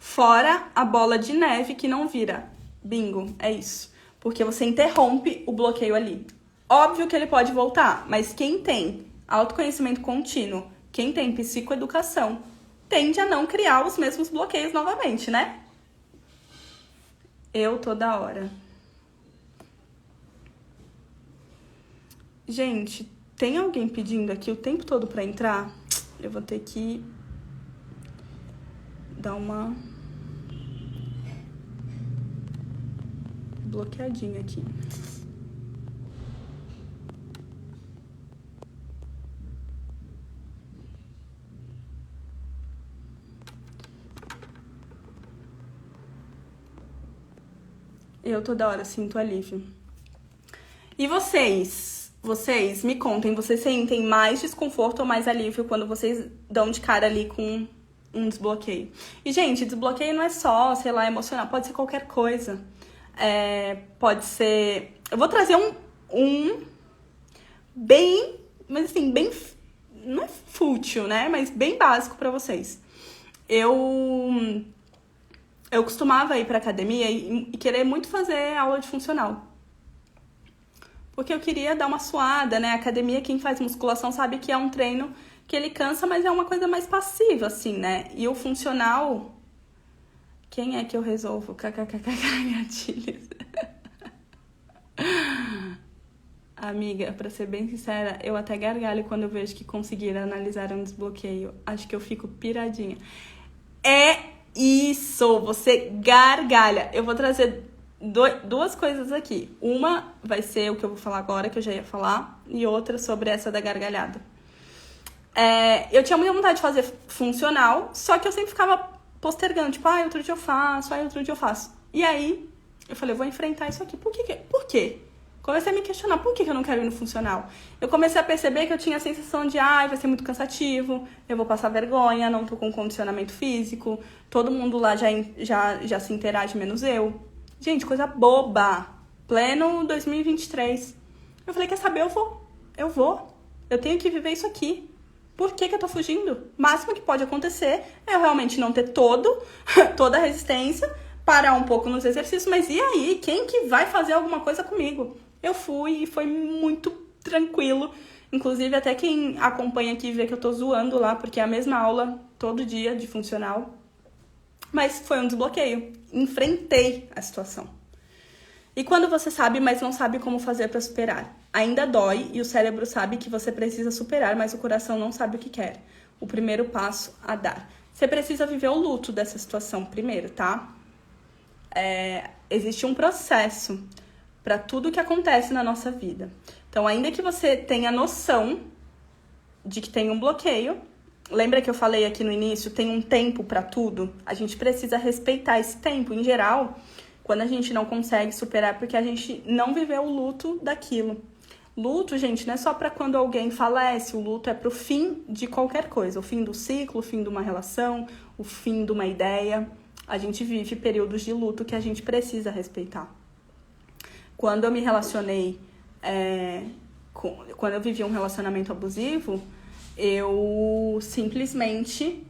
Fora a bola de neve que não vira. Bingo, é isso. Porque você interrompe o bloqueio ali. Óbvio que ele pode voltar, mas quem tem autoconhecimento contínuo, quem tem psicoeducação, tende a não criar os mesmos bloqueios novamente, né? Eu toda hora. Gente, tem alguém pedindo aqui o tempo todo pra entrar? Eu vou ter que dar uma bloqueadinha aqui. Eu toda hora sinto alívio. E vocês? Vocês, me contem, vocês sentem mais desconforto ou mais alívio quando vocês dão de cara ali com um desbloqueio? E, gente, desbloqueio não é só, sei lá, emocional, pode ser qualquer coisa. Pode ser... Eu vou trazer um bem, mas assim, bem... Não é fútil, né? Mas bem básico pra vocês. Eu costumava ir pra academia e querer muito fazer aula de funcional. Porque eu queria dar uma suada, né? A academia, quem faz musculação sabe que é um treino que ele cansa, mas é uma coisa mais passiva, assim, né? E o funcional... Quem é que eu resolvo? Gatilhos. Amiga, pra ser bem sincera, eu até gargalho quando eu vejo que conseguiram analisar um desbloqueio. Acho que eu fico piradinha. É isso, você gargalha. Eu vou trazer duas coisas aqui. Uma vai ser o que eu vou falar agora, que eu já ia falar, e outra sobre essa da gargalhada. Eu tinha muita vontade de fazer funcional, só que eu sempre ficava postergando, tipo, outro dia eu faço, outro dia eu faço. E aí, eu falei, eu vou enfrentar isso aqui. Por quê? Comecei a me questionar, por que eu não quero ir no funcional? Eu comecei a perceber que eu tinha a sensação de, vai ser muito cansativo, eu vou passar vergonha, não tô com condicionamento físico, todo mundo lá já se interage, menos eu. Gente, coisa boba. Pleno 2023. Eu falei, quer saber? Eu vou. Eu tenho que viver isso aqui. Por que eu tô fugindo? O máximo que pode acontecer é eu realmente não ter toda a resistência, parar um pouco nos exercícios, mas e aí? Quem que vai fazer alguma coisa comigo? Eu fui e foi muito tranquilo. Inclusive, até quem acompanha aqui vê que eu tô zoando lá, porque é a mesma aula todo dia de funcional. Mas foi um desbloqueio. Enfrentei a situação. E quando você sabe, mas não sabe como fazer para superar? Ainda dói e o cérebro sabe que você precisa superar, mas o coração não sabe o que quer. O primeiro passo a dar. Você precisa viver o luto dessa situação primeiro, tá? Existe um processo para tudo que acontece na nossa vida. Então, ainda que você tenha noção de que tem um bloqueio, lembra que eu falei aqui no início, tem um tempo para tudo? A gente precisa respeitar esse tempo. Em geral, quando a gente não consegue superar, porque a gente não viveu o luto daquilo. Luto, gente, não é só para quando alguém falece, o luto é pro fim de qualquer coisa. O fim do ciclo, o fim de uma relação, o fim de uma ideia. A gente vive períodos de luto que a gente precisa respeitar. Quando eu me relacionei quando eu vivia um relacionamento abusivo, eu simplesmente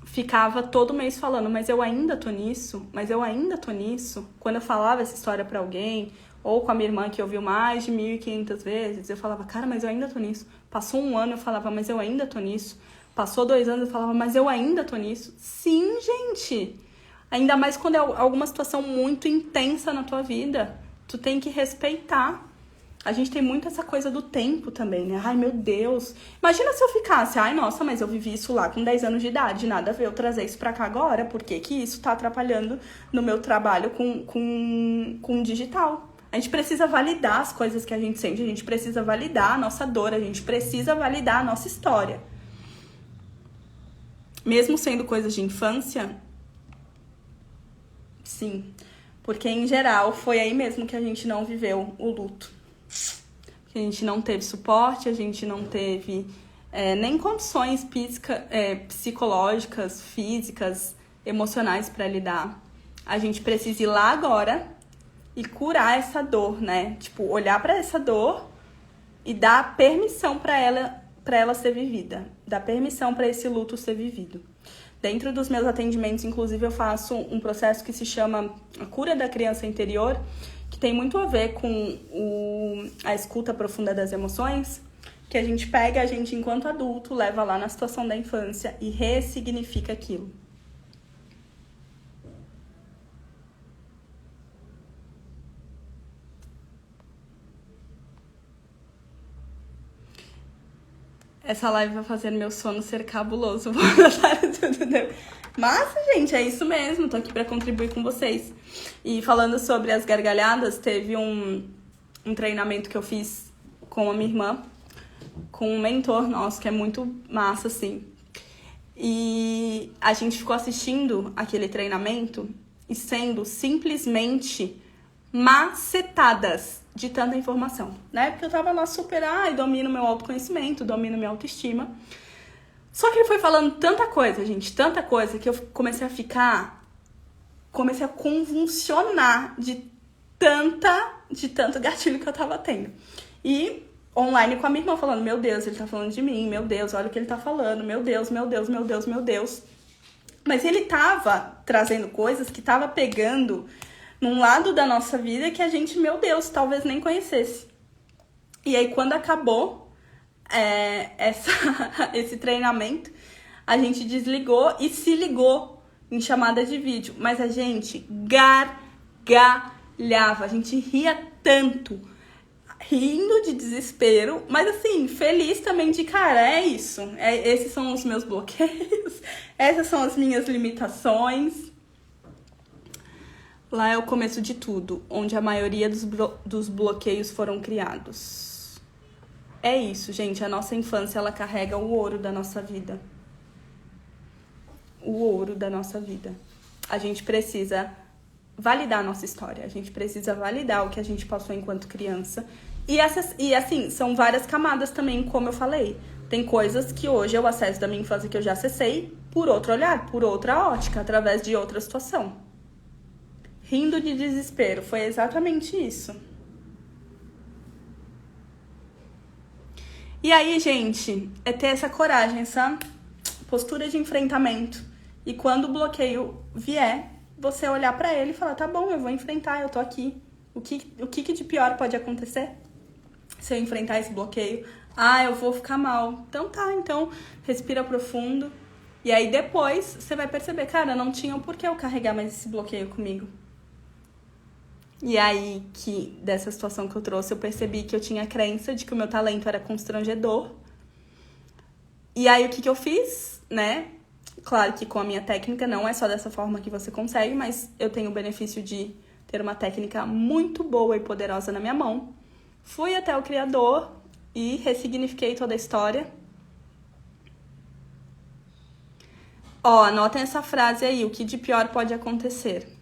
ficava todo mês falando, mas eu ainda tô nisso, mas eu ainda tô nisso. Quando eu falava essa história pra alguém, ou com a minha irmã que ouviu mais de 1.500 vezes, eu falava, cara, mas eu ainda tô nisso. Passou um ano, eu falava, mas eu ainda tô nisso. Passou 2 anos, eu falava, mas eu ainda tô nisso. Sim, gente! Ainda mais quando é alguma situação muito intensa na tua vida. Tu tem que respeitar. A gente tem muito essa coisa do tempo também, né? Ai, meu Deus. Imagina se eu ficasse, ai, nossa, mas eu vivi isso lá com 10 anos de idade. Nada a ver eu trazer isso pra cá agora. Por que que isso tá atrapalhando no meu trabalho com digital? A gente precisa validar as coisas que a gente sente. A gente precisa validar a nossa dor. A gente precisa validar a nossa história. Mesmo sendo coisas de infância, sim. Porque, em geral, foi aí mesmo que a gente não viveu o luto. Que a gente não teve suporte, a gente não teve nem condições psicológicas, físicas, emocionais para lidar. A gente precisa ir lá agora e curar essa dor, né? Tipo, olhar para essa dor e dar permissão para ela ser vivida. Dar permissão para esse luto ser vivido. Dentro dos meus atendimentos, inclusive, eu faço um processo que se chama a cura da criança interior, que tem muito a ver com a escuta profunda das emoções, que a gente pega a gente enquanto adulto, leva lá na situação da infância e ressignifica aquilo. Essa live vai fazer meu sono ser cabuloso. Vou anotar tudo. Mas, gente, é isso mesmo. Tô aqui pra contribuir com vocês. E falando sobre as gargalhadas, teve um treinamento que eu fiz com a minha irmã, com um mentor nosso, que é muito massa, assim. E a gente ficou assistindo aquele treinamento e sendo simplesmente macetadas de tanta informação, né? Porque eu tava lá super, domino meu autoconhecimento, domino minha autoestima. Só que ele foi falando tanta coisa, gente, tanta coisa, que eu comecei a convulsionar de tanto gatilho que eu tava tendo. E online com a minha irmã falando, meu Deus, ele tá falando de mim, meu Deus, olha o que ele tá falando, meu Deus, meu Deus, meu Deus, meu Deus. Mas ele tava trazendo coisas que tava pegando num lado da nossa vida que a gente, meu Deus, talvez nem conhecesse. E aí, quando acabou esse treinamento, a gente desligou e se ligou em chamada de vídeo. Mas a gente gargalhava, a gente ria tanto, rindo de desespero, mas assim, feliz também de, cara, é isso. Esses são os meus bloqueios, essas são as minhas limitações. Lá é o começo de tudo, onde a maioria dos bloqueios foram criados. É isso, gente. A nossa infância, ela carrega o ouro da nossa vida. O ouro da nossa vida. A gente precisa validar a nossa história. A gente precisa validar o que a gente passou enquanto criança. E assim, são várias camadas também, como eu falei. Tem coisas que hoje eu acesso da minha infância que eu já acessei por outro olhar, por outra ótica, através de outra situação. Rindo de desespero, foi exatamente isso. E aí, gente, é ter essa coragem, essa postura de enfrentamento. E quando o bloqueio vier, você olhar pra ele e falar, tá bom, eu vou enfrentar, eu tô aqui. O que de pior pode acontecer se eu enfrentar esse bloqueio? Eu vou ficar mal. Então tá, então respira profundo. E aí depois você vai perceber, cara, não tinha por que eu carregar mais esse bloqueio comigo. E aí, que dessa situação que eu trouxe, eu percebi que eu tinha a crença de que o meu talento era constrangedor. E aí, o que eu fiz, né? Claro que com a minha técnica, não é só dessa forma que você consegue, mas eu tenho o benefício de ter uma técnica muito boa e poderosa na minha mão. Fui até o Criador e ressignifiquei toda a história. Anotem essa frase aí, o que de pior pode acontecer.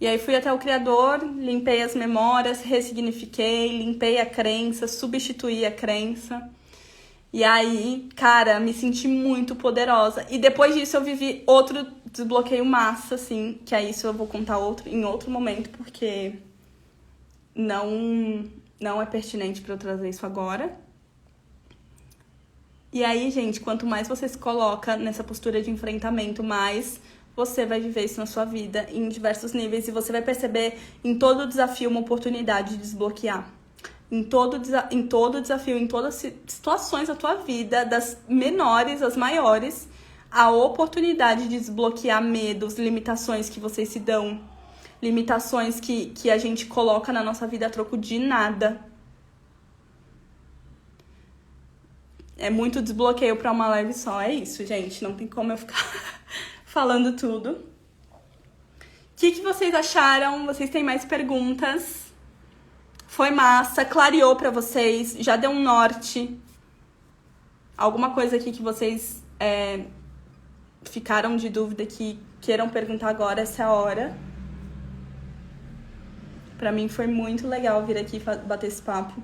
E aí fui até o Criador, limpei as memórias, ressignifiquei, limpei a crença, substituí a crença. E aí, cara, me senti muito poderosa. E depois disso eu vivi outro desbloqueio massa, assim, que aí isso eu vou contar em outro momento, porque não não é pertinente para eu trazer isso agora. E aí, gente, quanto mais você se coloca nessa postura de enfrentamento, mais você vai viver isso na sua vida em diversos níveis. E você vai perceber em todo desafio uma oportunidade de desbloquear. Em todo desafio, em todas as situações da tua vida, das menores às maiores, a oportunidade de desbloquear medos, limitações que vocês se dão, limitações que a gente coloca na nossa vida a troco de nada. É muito desbloqueio pra uma live só, é isso, gente. Não tem como eu ficar falando tudo. O que vocês acharam? Vocês têm mais perguntas? Foi massa? Clareou pra vocês? Já deu um norte? Alguma coisa aqui que vocês ficaram de dúvida que queiram perguntar agora? Essa é a hora. Pra mim foi muito legal vir aqui bater esse papo.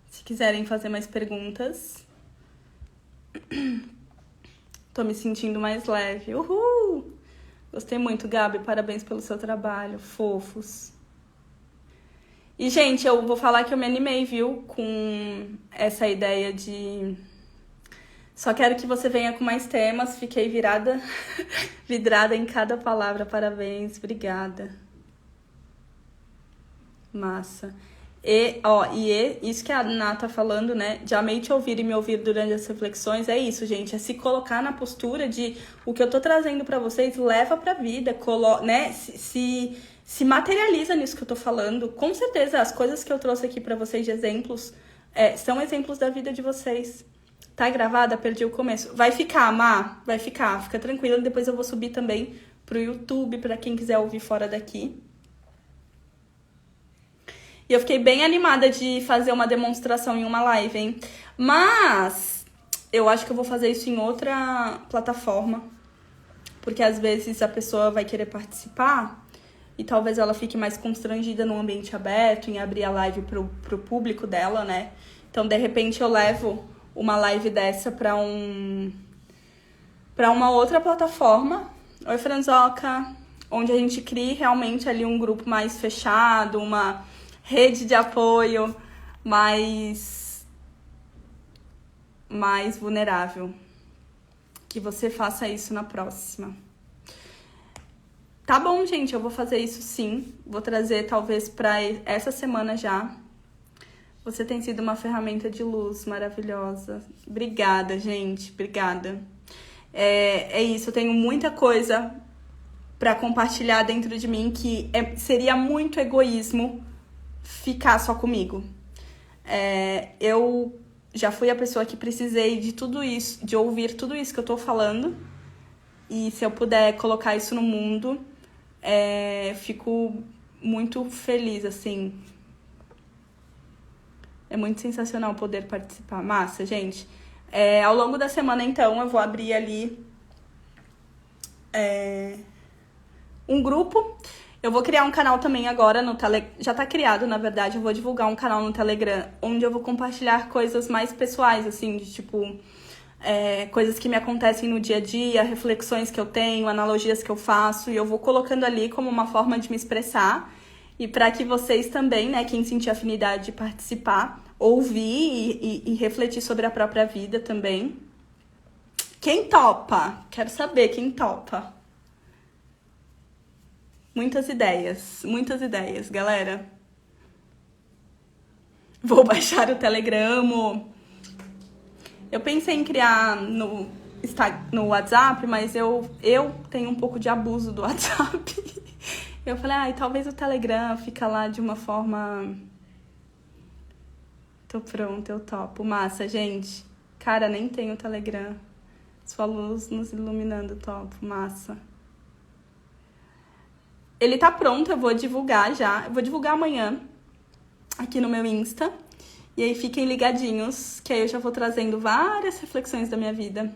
Se quiserem fazer mais perguntas. Tô me sentindo mais leve. Uhul! Gostei muito, Gabi. Parabéns pelo seu trabalho. Fofos. E, gente, eu vou falar que eu me animei, viu? Com essa ideia de... Só quero que você venha com mais temas. Fiquei vidrada em cada palavra. Parabéns. Obrigada. Massa. Isso que a Ná tá falando, né? De amei te ouvir e me ouvir durante as reflexões. É isso, gente. É se colocar na postura de o que eu tô trazendo pra vocês, leva pra vida, né? Se materializa nisso que eu tô falando. Com certeza, as coisas que eu trouxe aqui pra vocês de exemplos são exemplos da vida de vocês. Tá gravada? Perdi o começo. Vai ficar, Má? Vai ficar. Fica tranquila. Depois eu vou subir também pro YouTube, pra quem quiser ouvir fora daqui. E eu fiquei bem animada de fazer uma demonstração em uma live, hein? Mas eu acho que eu vou fazer isso em outra plataforma. Porque às vezes a pessoa vai querer participar e talvez ela fique mais constrangida no ambiente aberto, em abrir a live pro público dela, né? Então, de repente, eu levo uma live dessa pra uma outra plataforma. Oi, Franzoca. Onde a gente crie realmente ali um grupo mais fechado, uma rede de apoio mais vulnerável. Que você faça isso na próxima. Tá bom, gente, eu vou fazer isso sim. Vou trazer talvez pra essa semana já. Você tem sido uma ferramenta de luz maravilhosa. Obrigada, gente. Obrigada. É isso, eu tenho muita coisa pra compartilhar dentro de mim que seria muito egoísmo ficar só comigo. Eu já fui a pessoa que precisei de tudo isso, de ouvir tudo isso que eu tô falando. E se eu puder colocar isso no mundo, fico muito feliz, assim. É muito sensacional poder participar. Massa, gente. Ao longo da semana, então, eu vou abrir ali um grupo. Eu vou criar um canal também agora no Telegram. Já tá criado, na verdade. Eu vou divulgar um canal no Telegram, onde eu vou compartilhar coisas mais pessoais, assim, de tipo... coisas que me acontecem no dia a dia, reflexões que eu tenho, analogias que eu faço. E eu vou colocando ali como uma forma de me expressar. E para que vocês também, né, quem sentir afinidade de participar, ouvir e refletir sobre a própria vida também. Quem topa? Quero saber quem topa. Muitas ideias, galera. Vou baixar o Telegramo. Eu pensei em criar no WhatsApp, mas eu tenho um pouco de abuso do WhatsApp. Eu falei, talvez o Telegram fica lá de uma forma... Tô pronta, eu topo. Massa, gente. Cara, nem tenho o Telegram. Sua luz nos iluminando, topo. Massa. Ele tá pronto, eu vou divulgar já. Eu vou divulgar amanhã aqui no meu Insta. E aí fiquem ligadinhos, que aí eu já vou trazendo várias reflexões da minha vida.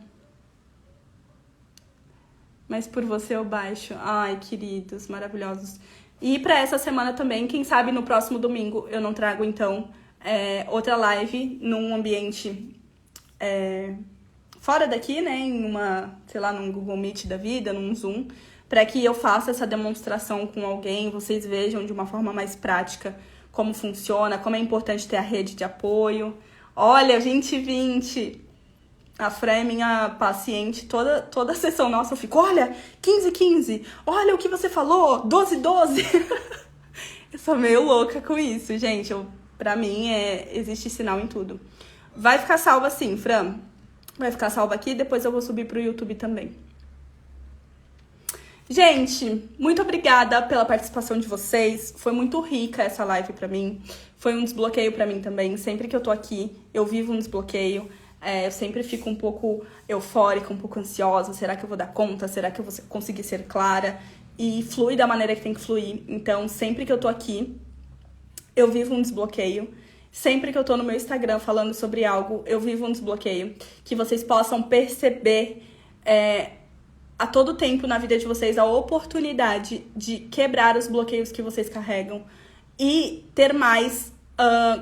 Mas por você eu baixo. Ai, queridos, maravilhosos. E pra essa semana também, quem sabe no próximo domingo eu não trago, então, outra live num ambiente fora daqui, né, em uma, sei lá, num Google Meet da vida, num Zoom, para que eu faça essa demonstração com alguém, vocês vejam de uma forma mais prática como funciona, como é importante ter a rede de apoio. Olha, 2020, a Fran é minha paciente, toda a sessão nossa eu fico, olha, 15, olha o que você falou, 12. Eu sou meio louca com isso, gente. Pra mim, existe sinal em tudo. Vai ficar salva sim, Fran. Vai ficar salva aqui, depois eu vou subir pro YouTube também. Gente, muito obrigada pela participação de vocês. Foi muito rica essa live pra mim. Foi um desbloqueio pra mim também. Sempre que eu tô aqui, eu vivo um desbloqueio. Eu sempre fico um pouco eufórica, um pouco ansiosa. Será que eu vou dar conta? Será que eu vou conseguir ser clara? E flui da maneira que tem que fluir. Então, sempre que eu tô aqui, eu vivo um desbloqueio. Sempre que eu tô no meu Instagram falando sobre algo, eu vivo um desbloqueio. Que vocês possam perceber a todo tempo na vida de vocês a oportunidade de quebrar os bloqueios que vocês carregam e ter mais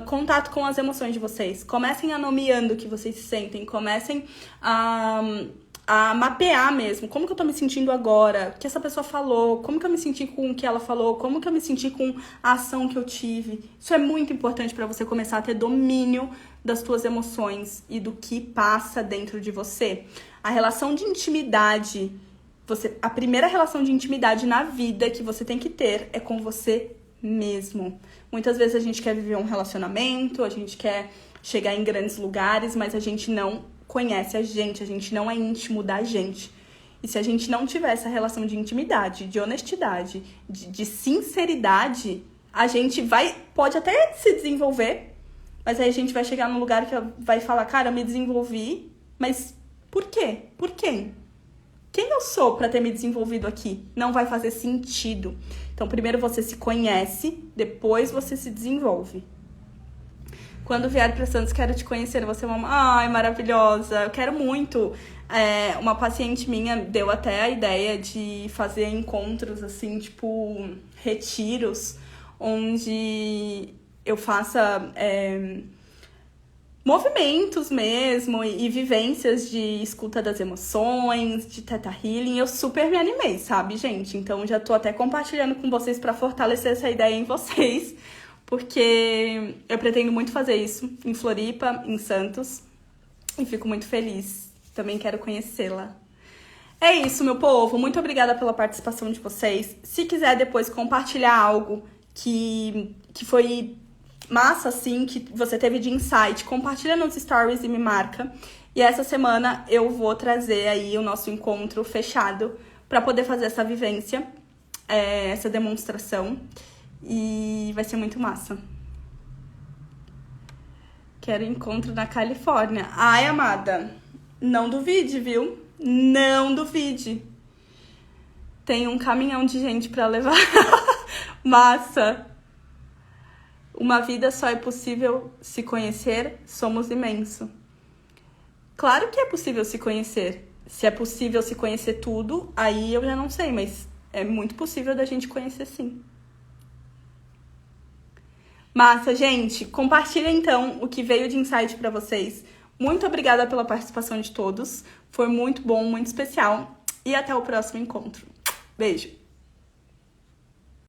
contato com as emoções de vocês. Comecem a nomeando o que vocês sentem, comecem a mapear mesmo. Como que eu tô me sentindo agora? O que essa pessoa falou? Como que eu me senti com o que ela falou? Como que eu me senti com a ação que eu tive? Isso é muito importante para você começar a ter domínio das suas emoções e do que passa dentro de você. A relação de intimidade, a primeira relação de intimidade na vida que você tem que ter é com você mesmo. Muitas vezes a gente quer viver um relacionamento, a gente quer chegar em grandes lugares, mas a gente não conhece a gente não é íntimo da gente. E se a gente não tiver essa relação de intimidade, de honestidade, de sinceridade, a gente pode até se desenvolver, mas aí a gente vai chegar num lugar que vai falar, cara, eu me desenvolvi, mas por quê? Por quem? Quem eu sou pra ter me desenvolvido aqui? Não vai fazer sentido. Então, primeiro você se conhece, depois você se desenvolve. Quando vier para Santos, quero te conhecer. Você é uma... Ai, maravilhosa. Eu quero muito. Uma paciente minha deu até a ideia de fazer encontros, assim, tipo, retiros, onde eu faça movimentos mesmo e vivências de escuta das emoções, de Theta Healing. Eu super me animei, sabe, gente? Então, já tô até compartilhando com vocês para fortalecer essa ideia em vocês. Porque eu pretendo muito fazer isso em Floripa, em Santos, e fico muito feliz. Também quero conhecê-la. É isso, meu povo. Muito obrigada pela participação de vocês. Se quiser depois compartilhar algo que foi massa, assim, que você teve de insight, compartilha nos stories e me marca. E essa semana eu vou trazer aí o nosso encontro fechado para poder fazer essa vivência, essa demonstração. E vai ser muito massa. Quero encontro na Califórnia. Ai, amada, não duvide, viu? Não duvide. Tem um caminhão de gente pra levar. Massa. Uma vida só é possível se conhecer, somos imenso. Claro que é possível se conhecer. Se é possível se conhecer tudo, aí eu já não sei, mas é muito possível da gente conhecer sim. Massa, gente. Compartilha, então, o que veio de insight pra vocês. Muito obrigada pela participação de todos. Foi muito bom, muito especial. E até o próximo encontro. Beijo!